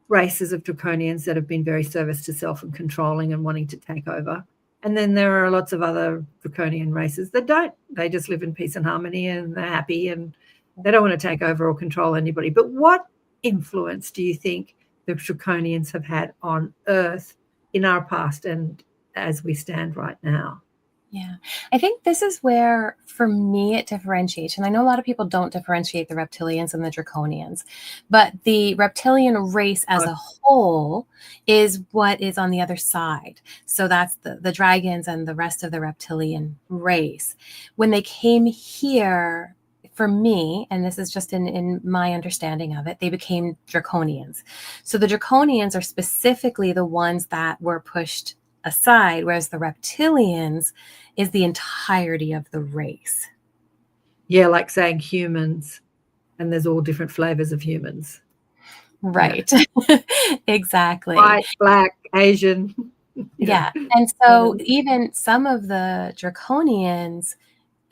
races of Draconians that have been very service to self and controlling and wanting to take over. And then there are lots of other Draconian races that don't. They just live in peace and harmony, and they're happy, and they don't want to take over or control anybody. But what influence do you think the Draconians have had on Earth in our past and as we stand right now? Yeah, I think this is where, for me, it differentiates. And I know a lot of people don't differentiate the reptilians and the draconians, but the reptilian race as a whole is what is on the other side. So that's the dragons and the rest of the reptilian race. When they came here, for me, and this is just in my understanding of it, they became draconians. So the draconians are specifically the ones that were pushed aside, whereas the reptilians is the entirety of the race. Yeah, like saying humans, and there's all different flavors of humans. Right. Yeah. Exactly. White, black, Asian. Yeah. And so even some of the draconians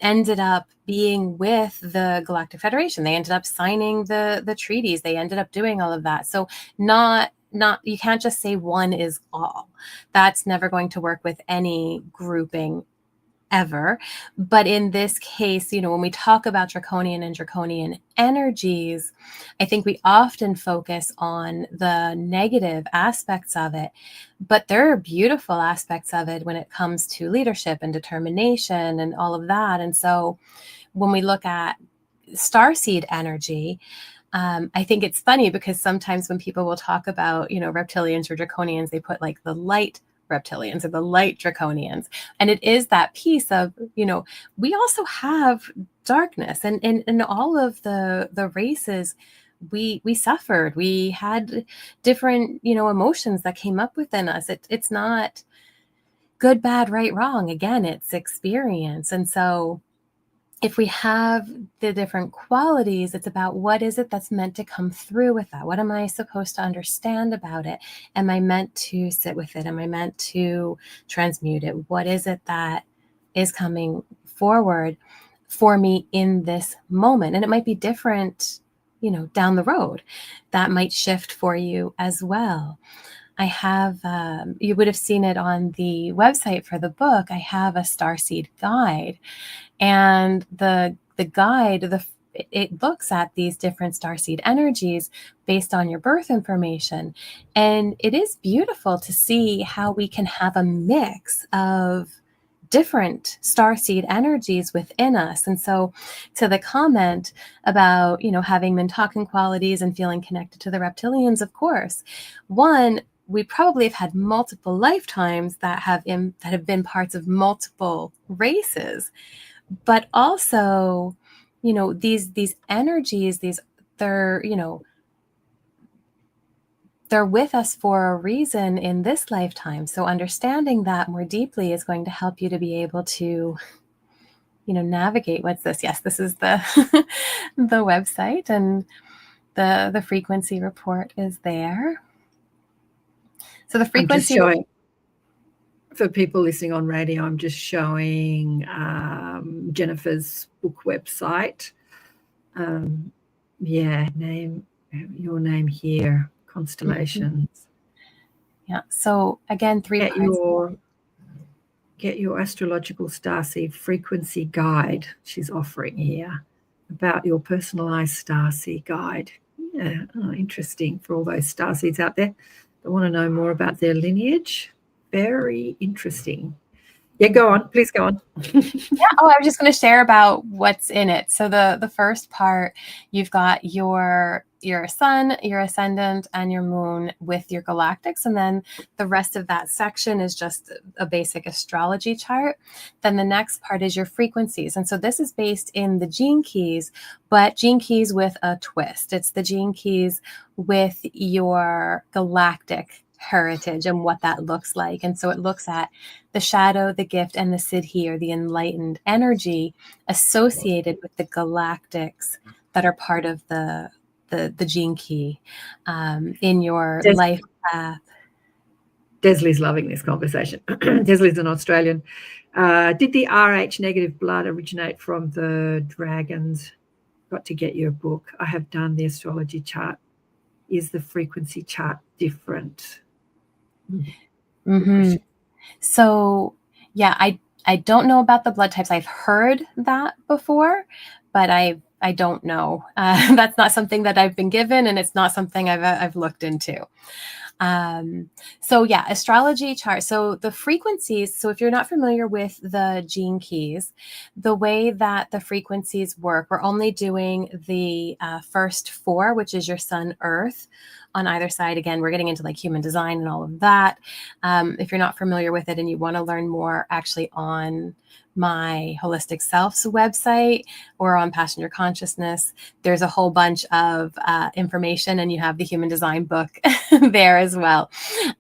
ended up being with the Galactic Federation. They ended up signing the treaties. They ended up doing all of that. So not you can't just say one is all. That's never going to work with any grouping ever. But in this case, when we talk about draconian and draconian energies, I think we often focus on the negative aspects of it, but there are beautiful aspects of it when it comes to leadership and determination and all of that. And so when we look at starseed energy, I think it's funny because sometimes when people will talk about, reptilians or draconians, they put like the light reptilians or the light draconians. And it is that piece of, we also have darkness, and in all of the races, we suffered. We had different, emotions that came up within us. It's not good, bad, right, wrong. Again, it's experience. And so if we have the different qualities, it's about what is it that's meant to come through with that? What am I supposed to understand about it? Am I meant to sit with it? Am I meant to transmute it? What is it that is coming forward for me in this moment? And it might be different, down the road. That might shift for you as well. I have, you would have seen it on the website for the book. I have a starseed guide. And the guide, it looks at these different starseed energies based on your birth information. And it is beautiful to see how we can have a mix of different starseed energies within us. And so to the comment about, having Mintakan qualities and feeling connected to the reptilians, of course, one, we probably have had multiple lifetimes that have been parts of multiple races. But also, these energies, they're with us for a reason in this lifetime. So understanding that more deeply is going to help you to be able to, navigate. What's this? Yes, this is the the website, and the frequency report is there. So the frequency. For people listening on radio, I'm just showing Jennifer's book website. Your name here, constellations. Yeah. So again, 3 parts. Get your astrological starseed frequency guide she's offering here about your personalized starseed guide. Yeah, interesting for all those starseeds out there that want to know more about their lineage. Very interesting. Yeah, go on. Please go on. Yeah. Oh, I was just going to share about what's in it. So the first part, you've got your sun, your ascendant, and your moon with your galactics. And then the rest of that section is just a basic astrology chart. Then the next part is your frequencies. And so this is based in the gene keys, but gene keys with a twist. It's the gene keys with your galactic heritage and what that looks like. And so it looks at the shadow, the gift, and the siddhi, or the enlightened energy associated with the galactics that are part of the gene key in your life path. Desley's loving this conversation. Desley's an Australian. Did the RH negative blood originate from the dragons? Got to get your book. I have done the astrology chart. Is the frequency chart different? Mm-hmm. So, yeah, I don't know about the blood types. I've heard that before, but I don't know. That's not something that I've been given, and it's not something I've looked into. So yeah, astrology chart. So the frequencies, so if you're not familiar with the gene keys, the way that the frequencies work, we're only doing the first 4, which is your sun, earth on either side. Again, we're getting into like human design and all of that. If you're not familiar with it and you want to learn more, actually on my Holistic Self's website or on Passenger Consciousness, there's a whole bunch of information, and you have the human design book there as well.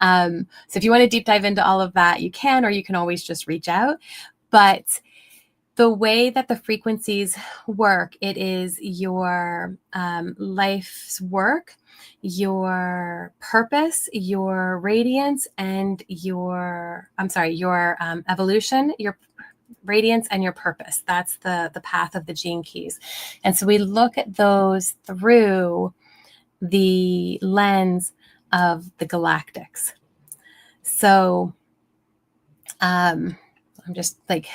So if you want to deep dive into all of that, you can, or you can always just reach out. But the way that the frequencies work, it is your life's work, your purpose, your radiance, and your evolution, your radiance and your purpose. That's the path of the gene keys. And so we look at those through the lens of the galactics. So I'm just like,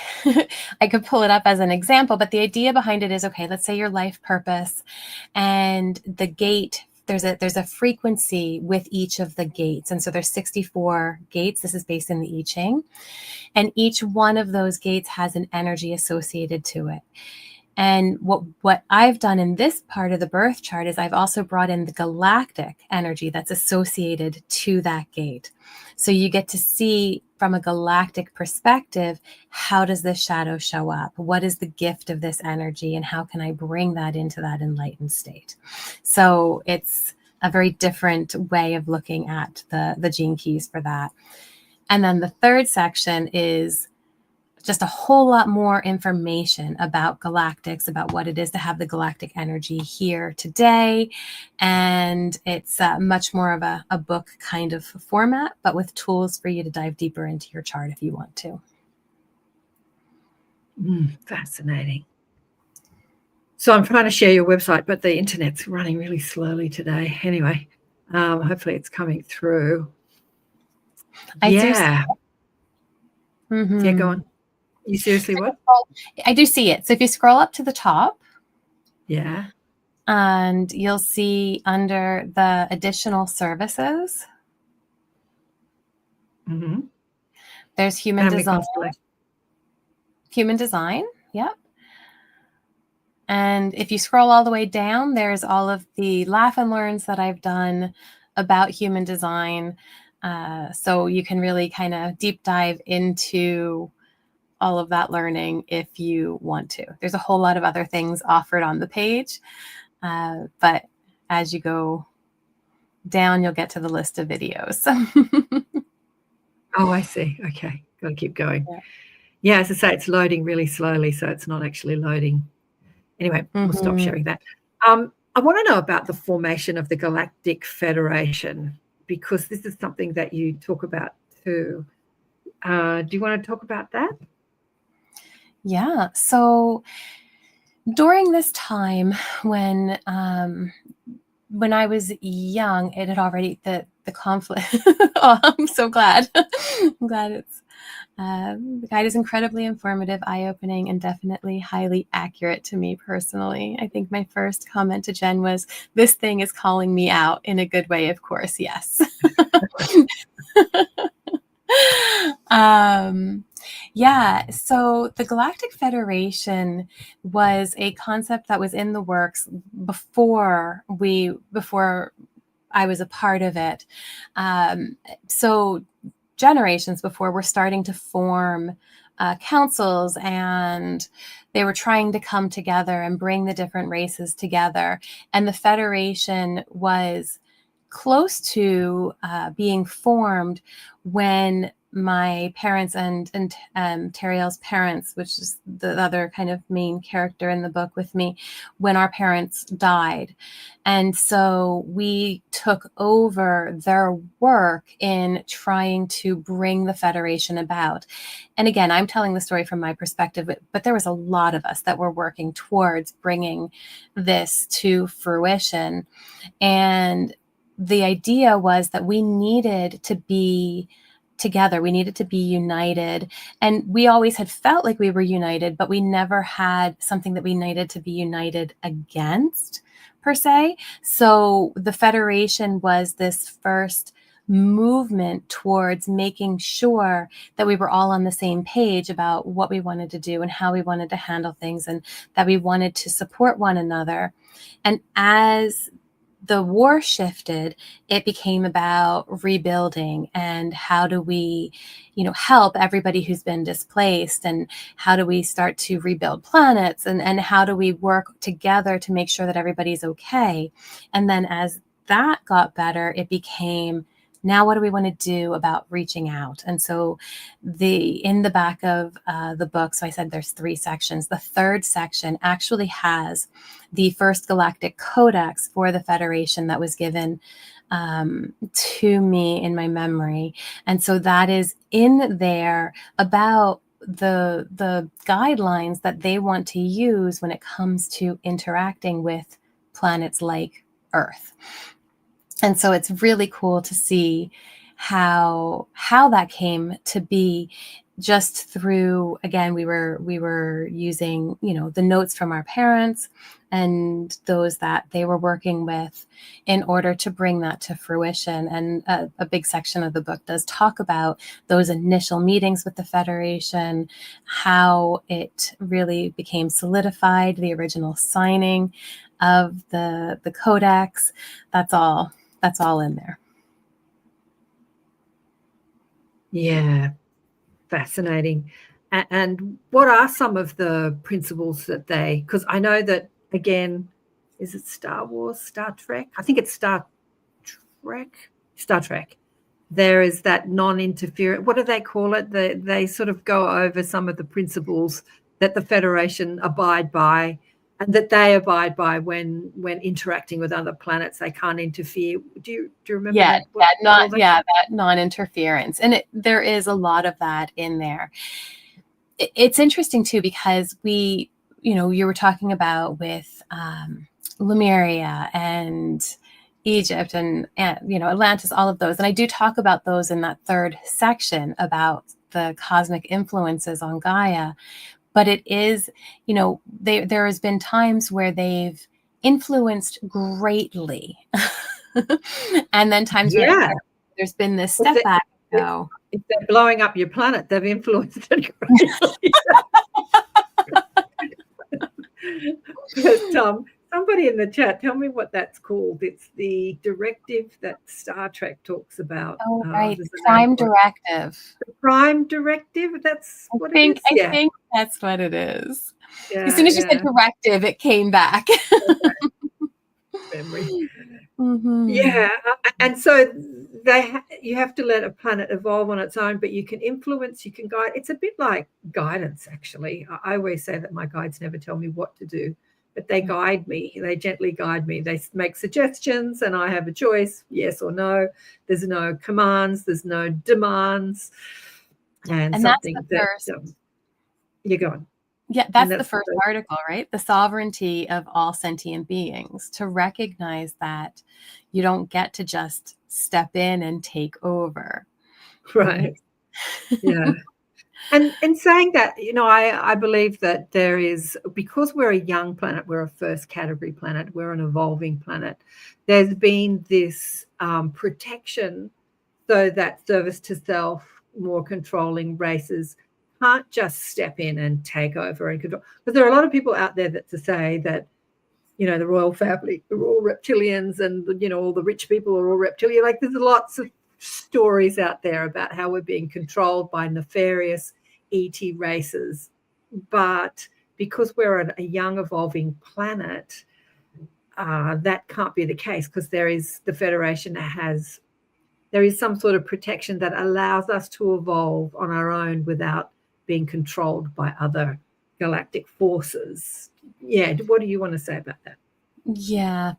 I could pull it up as an example, but the idea behind it is, okay, let's say your life purpose and the gate, there's a frequency with each of the gates. And so there's 64 gates. This is based in the I Ching. And each one of those gates has an energy associated to it. And what I've done in this part of the birth chart is I've also brought in the galactic energy that's associated to that gate. So you get to see from a galactic perspective, how does this shadow show up? What is the gift of this energy? And how can I bring that into that enlightened state? So it's a very different way of looking at the gene keys for that. And then the third section is just a whole lot more information about galactics, about what it is to have the galactic energy here today. And it's much more of a book kind of format, but with tools for you to dive deeper into your chart if you want to. Fascinating. So I'm trying to share your website, but the internet's running really slowly today. Anyway, hopefully it's coming through. Yeah, go on. You seriously what? I do see it. So if you scroll up to the top, yeah, and you'll see under the additional services, there's human design. Human design, yep. And if you scroll all the way down, there's all of the laugh and learns that I've done about human design. So you can really kind of deep dive into all of that learning if you want to. There's a whole lot of other things offered on the page, but as you go down, you'll get to the list of videos. Oh, I see. Okay, got to keep going. Yeah, as I say, it's loading really slowly, so it's not actually loading. Anyway, we'll stop sharing that. I want to know about the formation of the Galactic Federation, because this is something that you talk about too. Do you want to talk about that? Yeah. So during this time when I was young, it had already the conflict. Oh, I'm so glad. I'm glad it's the guide is incredibly informative, eye-opening, and definitely highly accurate to me personally. I think my first comment to Jen was, "This thing is calling me out in a good way." Of course, yes. Yeah, so the Galactic Federation was a concept that was in the works before I was a part of it. So generations before, we're starting to form councils, and they were trying to come together and bring the different races together. And the Federation was close to being formed when my parents and Teriel's parents, which is the other kind of main character in the book with me, when our parents died. And so we took over their work in trying to bring the Federation about. And again, I'm telling the story from my perspective, but there was a lot of us that were working towards bringing this to fruition. And the idea was that we needed to be together. We needed to be united. And we always had felt like we were united, but we never had something that we needed to be united against, per se. So the Federation was this first movement towards making sure that we were all on the same page about what we wanted to do and how we wanted to handle things, and that we wanted to support one another. And as the war shifted, it became about rebuilding and how do we, help everybody who's been displaced, and how do we start to rebuild planets, and how do we work together to make sure that everybody's okay. And then as that got better, it became, now what do we want to do about reaching out? And so in the back of the book, so I said there's 3 sections. The third section actually has the first Galactic Codex for the Federation that was given to me in my memory. And so that is in there about the guidelines that they want to use when it comes to interacting with planets like Earth. And so it's really cool to see how that came to be, just through, again, we were using, the notes from our parents and those that they were working with in order to bring that to fruition. And a big section of the book does talk about those initial meetings with the Federation, how it really became solidified, the original signing of the Codex. That's all in there. Yeah, fascinating. And what are some of the principles that because I know that, again, is it Star Wars, Star Trek? I think it's Star Trek. There is that non-interference. What do they call it? They sort of go over some of the principles that the Federation abide by, and that they abide by when interacting with other planets. They can't interfere. Do you remember that? That non-interference. And there is a lot of that in there. It's interesting too, because you were talking about with Lemuria and Egypt and Atlantis, all of those. And I do talk about those in that third section about the cosmic influences on Gaia. But it is, there has been times where they've influenced greatly. And then times where there's been this step back. If they're blowing up your planet, they've influenced it greatly. But, somebody in the chat, tell me what that's called. It's the directive that Star Trek talks about. Oh, right. The Prime Directive. The Prime Directive? That's what it is? I think that's what it is. As soon as you said directive, it came back. Memory. Mm-hmm. Yeah. And so you have to let a planet evolve on its own, but you can influence, you can guide. It's a bit like guidance, actually. I always say that my guides never tell me what to do, but they guide me. They gently guide me. They make suggestions, and I have a choice, yes or no. There's no commands. There's no demands. And something that's the first. You're going. Yeah, that's the first article, right? The sovereignty of all sentient beings, to recognize that you don't get to just step in and take over. Right. Yeah. And in saying that, I believe that there is, because we're a young planet, we're a first category planet, we're an evolving planet, there's been this protection so that service to self, more controlling races can't just step in and take over and control. Because there are a lot of people out there that to say that, the royal family are all reptilians, and, all the rich people are all reptilian. Like, there's lots of stories out there about how we're being controlled by nefarious ET races. But because we're a young evolving planet, that can't be the case, because there is some sort of protection that allows us to evolve on our own without being controlled by other galactic forces. Yeah. What do you want to say about that? Yeah.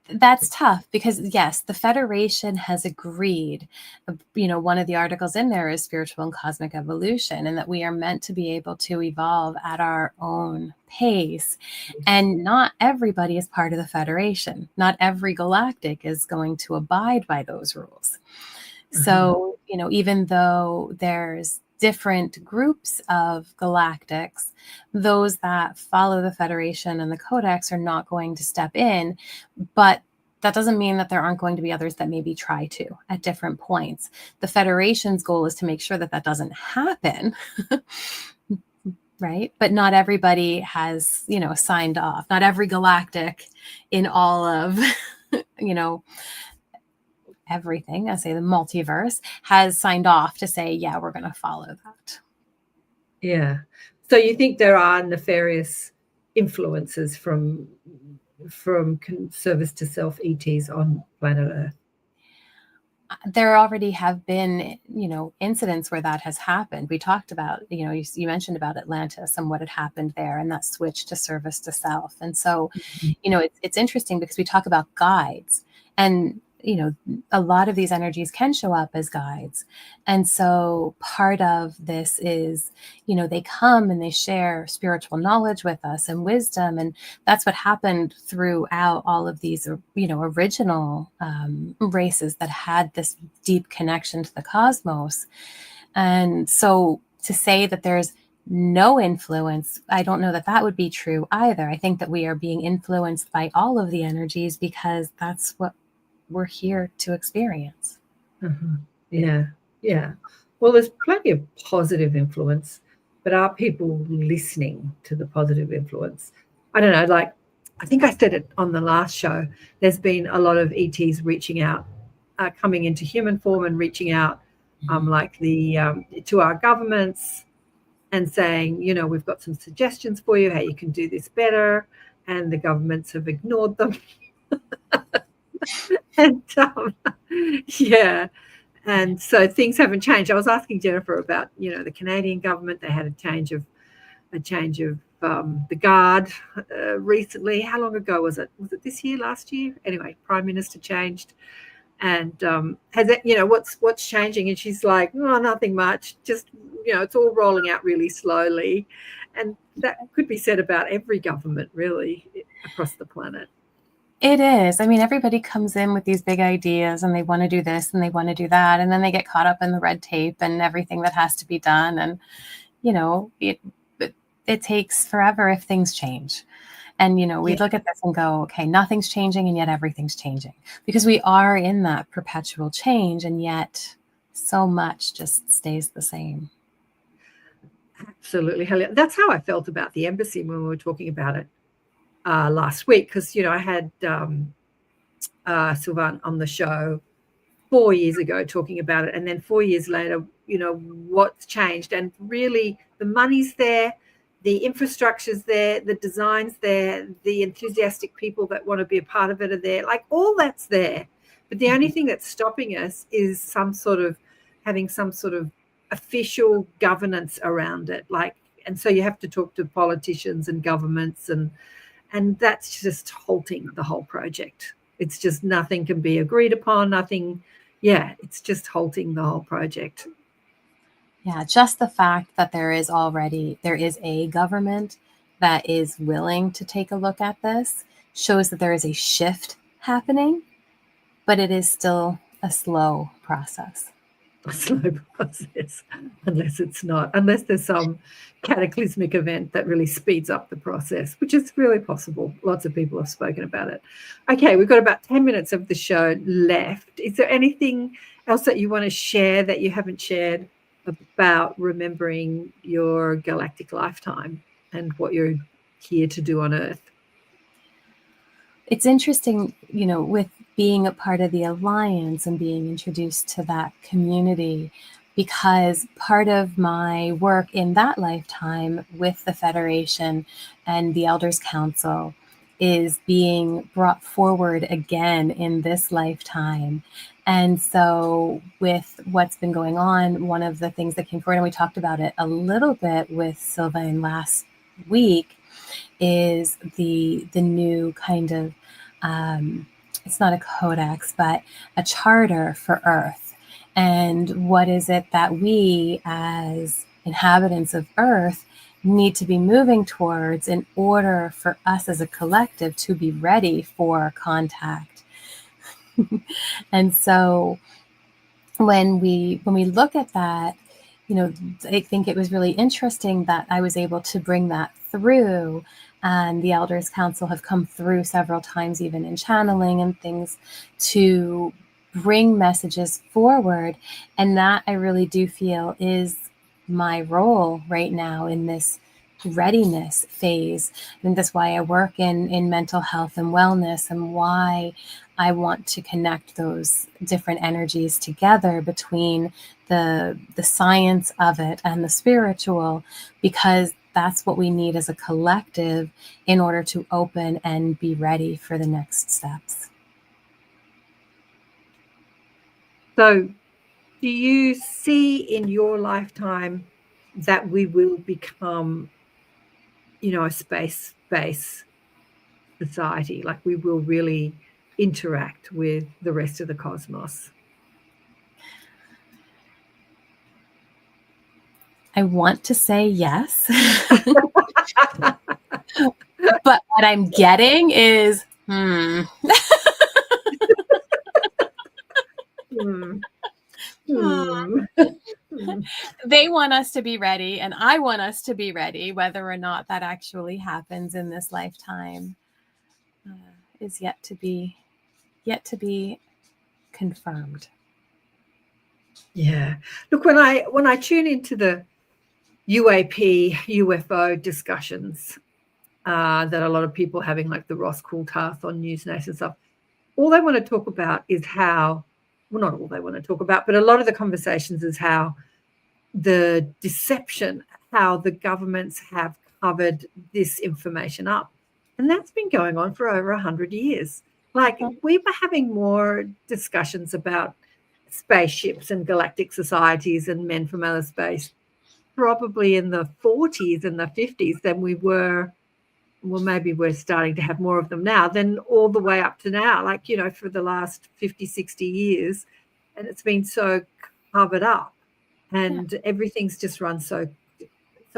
That's tough, because yes, the Federation has agreed, one of the articles in there is spiritual and cosmic evolution, and that we are meant to be able to evolve at our own pace. And not everybody is part of the Federation. Not every galactic is going to abide by those rules. Mm-hmm. So, even though there's different groups of galactics, those that follow the Federation and the Codex are not going to step in, but that doesn't mean that there aren't going to be others that maybe try to at different points. The Federation's goal is to make sure that that doesn't happen. Right? But not everybody has, signed off. Not every galactic in all of, everything, I say the multiverse, has signed off to say, yeah, we're going to follow that. Yeah. So you think there are nefarious influences from service to self ETs on planet Earth? There already have been, incidents where that has happened. We talked about, you mentioned about Atlantis and what had happened there and that switch to service to self. And so, it's interesting because we talk about guides, and, a lot of these energies can show up as guides. And so part of this is, they come and they share spiritual knowledge with us and wisdom. And that's what happened throughout all of these, original races that had this deep connection to the cosmos. And so to say that there's no influence, I don't know that that would be true either. I think that we are being influenced by all of the energies because that's what we're here to experience. Yeah. Well, there's plenty of positive influence, but are people listening to the positive influence? I don't know, like I think I said it on the last show, there's been a lot of ETs reaching out, coming into human form and reaching out like to our governments and saying, we've got some suggestions for you, how you can do this better. And the governments have ignored them. And and so things haven't changed. I was asking Jennifer about the Canadian government. They had a change of the guard recently. How long ago was it this year, last year? Anyway, Prime Minister changed, and has it, what's changing? And she's like, oh, nothing much, just it's all rolling out really slowly. And that could be said about every government really across the planet. It is. I mean, everybody comes in with these big ideas and they want to do this and they want to do that. And then they get caught up in the red tape and everything that has to be done. And, it takes forever if things change. And, we look at this and go, okay, nothing's changing and yet everything's changing because we are in that perpetual change. And yet so much just stays the same. Absolutely. That's how I felt about the embassy when we were talking about it last week, because I had Sylvain on the show 4 years ago talking about it, and then 4 years later, what's changed? And really, the money's there, the infrastructure's there, the design's there, the enthusiastic people that want to be a part of it are there. Like all that's there, but the only thing that's stopping us is having some sort of official governance around it. And so you have to talk to politicians and governments and that's just halting the whole project. It's just nothing can be agreed upon, nothing. Yeah, it's just halting the whole project. Yeah, just the fact that there is a government that is willing to take a look at this shows that there is a shift happening, but it is still a slow process. A slow process, unless there's some cataclysmic event that really speeds up the process, which is really possible. Lots of people have spoken about it. Okay, we've got about 10 minutes of the show left. Is there anything else that you want to share that you haven't shared about remembering your galactic lifetime and what you're here to do on Earth? It's interesting, with being a part of the Alliance and being introduced to that community, because part of my work in that lifetime with the Federation and the Elders Council is being brought forward again in this lifetime. And so with what's been going on, one of the things that came forward, and we talked about it a little bit with Sylvain last week, is the new kind of, it's not a codex, but a charter for Earth. And what is it that we as inhabitants of Earth need to be moving towards in order for us as a collective to be ready for contact? And so when we look at that, I think it was really interesting that I was able to bring that through and the Elders Council have come through several times, even in channeling and things, to bring messages forward. And that I really do feel is my role right now in this readiness phase. And that's why I work in mental health and wellness, and why I want to connect those different energies together between the science of it and the spiritual, because that's what we need as a collective in order to open and be ready for the next steps. So do you see in your lifetime that we will become, a space-based society? Like we will really interact with the rest of the cosmos? I want to say yes. But what I'm getting is, They want us to be ready, and I want us to be ready. Whether or not that actually happens in this lifetime is yet to be confirmed. Yeah. Look, when I tune into the UAP, UFO discussions that a lot of people are having, like the Ross Coulthard on News Nation and stuff, all they want to talk about is how, well, not all they want to talk about, but a lot of the conversations is how the deception, how the governments have covered this information up. And that's been going on for over 100 years. Like we were having more discussions about spaceships and galactic societies and men from outer space probably in the 40s and the 50s than we were. Well, maybe we're starting to have more of them now than all the way up to now, like, for the last 50, 60 years. And it's been so covered up, and everything's just run so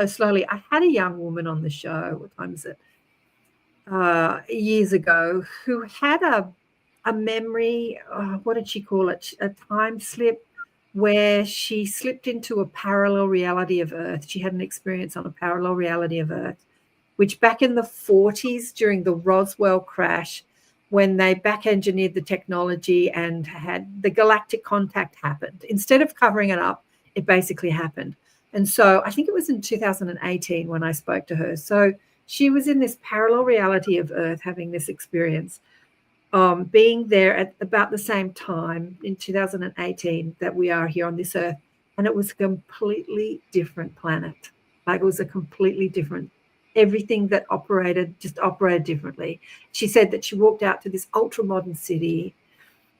slowly. I had a young woman on the show, what time is it? Years ago, who had a memory, what did she call it? A time slip, where she slipped into a parallel reality of Earth. She had an experience on a parallel reality of Earth, which back in the 40s during the Roswell crash, when they back engineered the technology and had the galactic contact happened. Instead of covering it up, it basically happened. And so I think it was in 2018 when I spoke to her. So she was in this parallel reality of Earth having this experience, being there at about the same time in 2018 that we are here on this Earth. And it was a completely different planet. Like it was a completely different, everything that just operated differently. She said that she walked out to this ultra modern city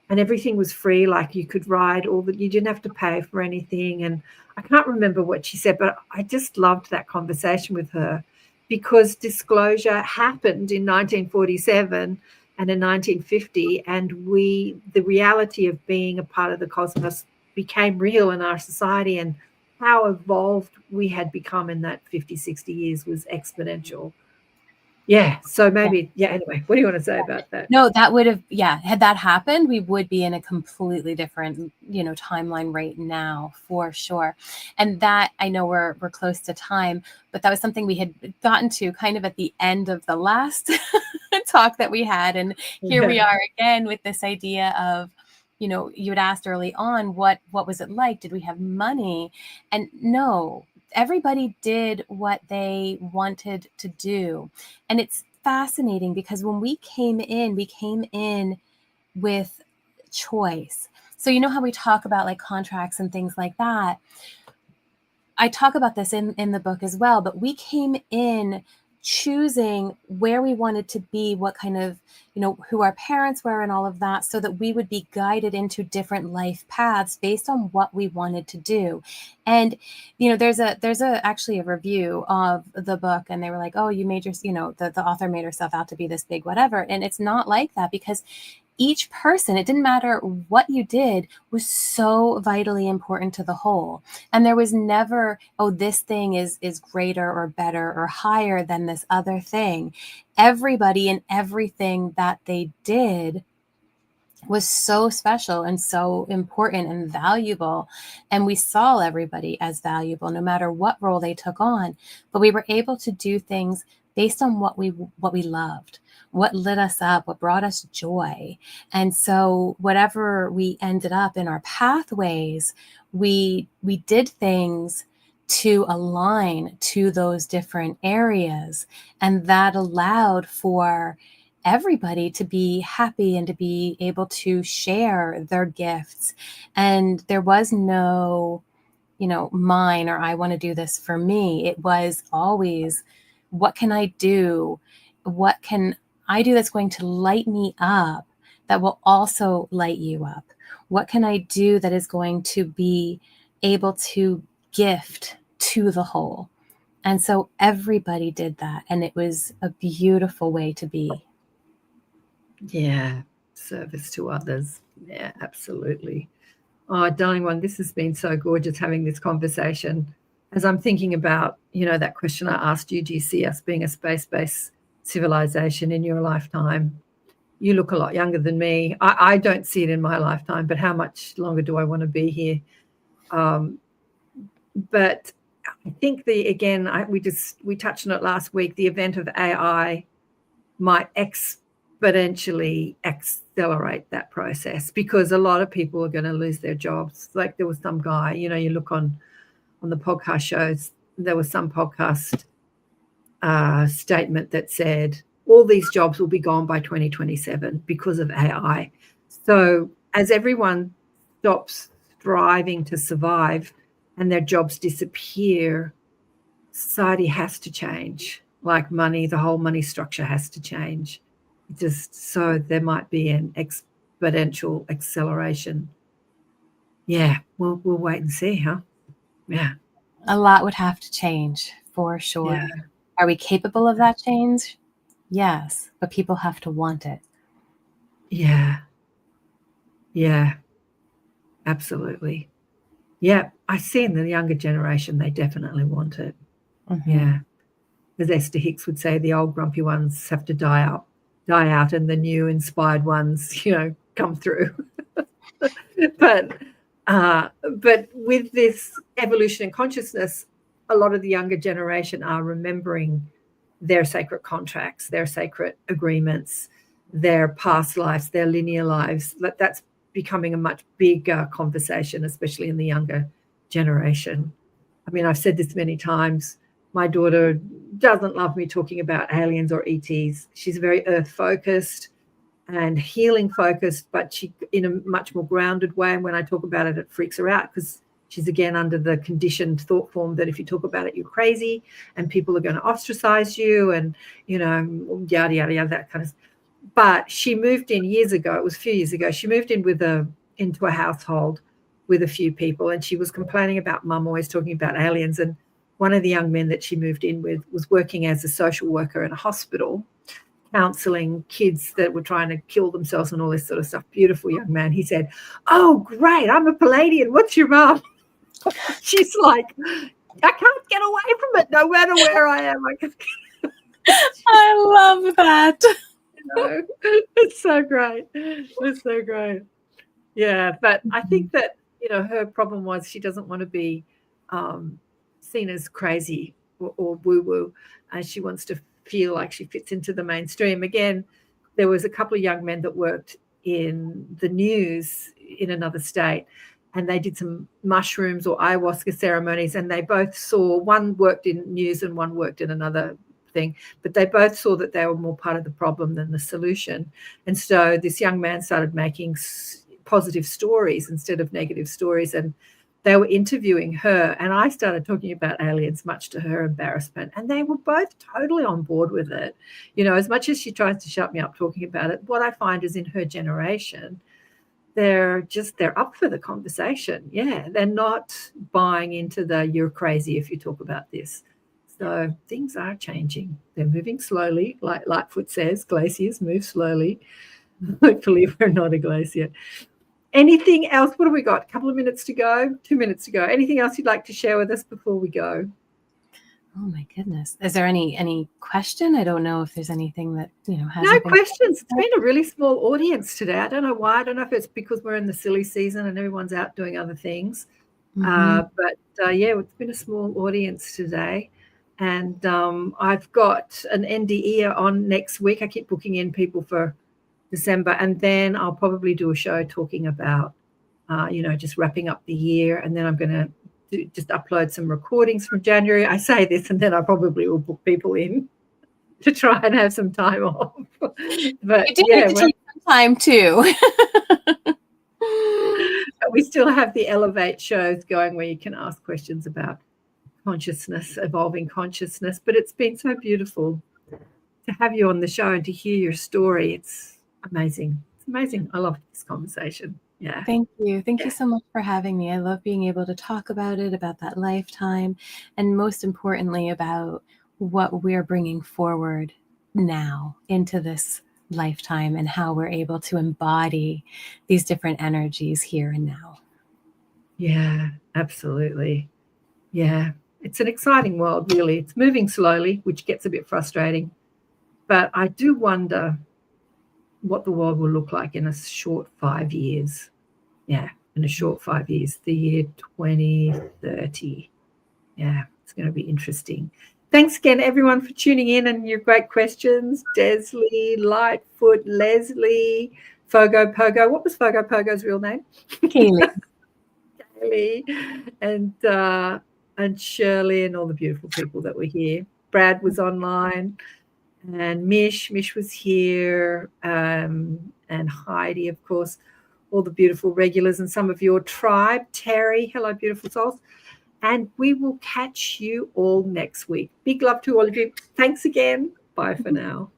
and everything was free. Like you could ride you didn't have to pay for anything. And I can't remember what she said, but I just loved that conversation with her, because disclosure happened in 1947 and in 1950, and the reality of being a part of the cosmos became real in our society, and how evolved we had become in that 50, 60 years was exponential. Yeah. So maybe, anyway, what do you want to say about that? No, that would have, had that happened, we would be in a completely different, timeline right now, for sure. And that, I know we're close to time, but that was something we had gotten to kind of at the end of the last talk that we had. And here we are again with this idea of, you had asked early on, what was it like? Did we have money? And no, everybody did what they wanted to do. And it's fascinating because when we came in with choice. So you know how we talk about like contracts and things like that. I talk about this in the book as well, but we came in choosing where we wanted to be, what kind of, who our parents were and all of that, so that we would be guided into different life paths based on what we wanted to do. And, there's actually a review of the book, and they were like, oh, you made the author made herself out to be this big whatever. And it's not like that, because each person, it didn't matter what you did, was so vitally important to the whole. And there was never, oh, this thing is greater or better or higher than this other thing. Everybody and everything that they did was so special and so important and valuable. And we saw everybody as valuable, no matter what role they took on. But we were able to do things based on what we loved, what lit us up, what brought us joy. And so whatever we ended up in our pathways, we did things to align to those different areas. And that allowed for everybody to be happy and to be able to share their gifts. And there was no, mine, or I want to do this for me. It was always, what can I do? What can I do that's going to light me up, that will also light you up? What can I do that is going to be able to gift to the whole? And so everybody did that. And it was a beautiful way to be. Yeah. Service to others. Yeah, absolutely. Oh, darling one, this has been so gorgeous having this conversation. As I'm thinking about, that question I asked you, do you see us being a space-based civilization in your lifetime? You look a lot younger than me. I don't see it in my lifetime, but how much longer do I want to be here? But I think we touched on it last week, the event of AI might exponentially accelerate that process, because a lot of people are going to lose their jobs. Like there was some guy, you look on the podcast shows, there was some podcast statement that said all these jobs will be gone by 2027 because of AI. So as everyone stops striving to survive and their jobs disappear, society has to change. Like money, the whole money structure has to change. Just so there might be an exponential acceleration. Yeah, we'll wait and see, huh? Yeah. A lot would have to change for sure. Yeah. Are we capable of that change? Yes, but people have to want it. Yeah. Yeah. Absolutely. Yeah, I see in the younger generation, they definitely want it. Mm-hmm. Yeah. As Esther Hicks would say, the old grumpy ones have to die out and the new inspired ones, come through. But with this evolution in consciousness, a lot of the younger generation are remembering their sacred contracts, their sacred agreements, their past lives, their linear lives. That's becoming a much bigger conversation, especially in the younger generation. I mean, I've said this many times. My daughter doesn't love me talking about aliens or ETs. She's very earth-focused and healing-focused, but she in a much more grounded way. And when I talk about it, it freaks her out because she's, again, under the conditioned thought form that if you talk about it, you're crazy and people are going to ostracize you and, yada, yada, yada, that kind of stuff. But she moved in years ago. It was a few years ago. She moved in into a household with a few people, and she was complaining about mum always talking about aliens. And one of the young men that she moved in with was working as a social worker in a hospital, counseling kids that were trying to kill themselves and all this sort of stuff. Beautiful young man. He said, "Oh, great, I'm a Palladian. What's your mum?" She's like, "I can't get away from it no matter where I am." I love that. It's so great. It's so great. Yeah, but I think that, her problem was she doesn't want to be seen as crazy or woo-woo, and she wants to feel like she fits into the mainstream. Again, there was a couple of young men that worked in the news in another state, and they did some mushrooms or ayahuasca ceremonies, and they both saw, one worked in news and one worked in another thing, but they both saw that they were more part of the problem than the solution. And so this young man started making positive stories instead of negative stories, and they were interviewing her, and I started talking about aliens, much to her embarrassment, and they were both totally on board with it. As much as she tries to shut me up talking about it, what I find is in her generation, they're up for the conversation. Yeah, they're not buying into the "you're crazy if you talk about this." So things are changing. They're moving slowly. Like Lightfoot says, glaciers move slowly. Hopefully we're not a glacier. Anything else? What have we got? A couple of minutes to go? 2 minutes to go. Anything else you'd like to share with us before we go? Oh my goodness. Is there any question? I don't know if there's anything that, hasn't No been questions. It's been a really small audience today. I don't know why. I don't know if it's because we're in the silly season and everyone's out doing other things. Mm-hmm. But yeah, it's been a small audience today. And I've got an NDE on next week. I keep booking in people for December, and then I'll probably do a show talking about, just wrapping up the year, and then I'm going to just upload some recordings from January. I say this, and then I probably will book people in to try and have some time off. But You do need to take some time too. But we still have the Elevate shows going where you can ask questions about consciousness, evolving consciousness. But it's been so beautiful to have you on the show and to hear your story. It's amazing. It's amazing. I love this conversation. Yeah. Thank you. Thank you so much for having me. I love being able to talk about it, about that lifetime, and most importantly, about what we're bringing forward now into this lifetime and how we're able to embody these different energies here and now. Yeah, absolutely. Yeah. It's an exciting world, really. It's moving slowly, which gets a bit frustrating. But I do wonder what the world will look like in a short 5 years. Yeah, in a short 5 years, the year 2030. Yeah, it's going to be interesting. Thanks again, everyone, for tuning in and your great questions. Desley, Lightfoot, Leslie, Fogo Pogo. What was Fogo Pogo's real name? Kaylee. Kaylee, and Shirley, and all the beautiful people that were here. Brad was online, and Mish was here, and Heidi, of course, all the beautiful regulars and some of your tribe. Terry, hello, beautiful souls. And we will catch you all next week. Big love to all of you. Thanks again. Bye for now.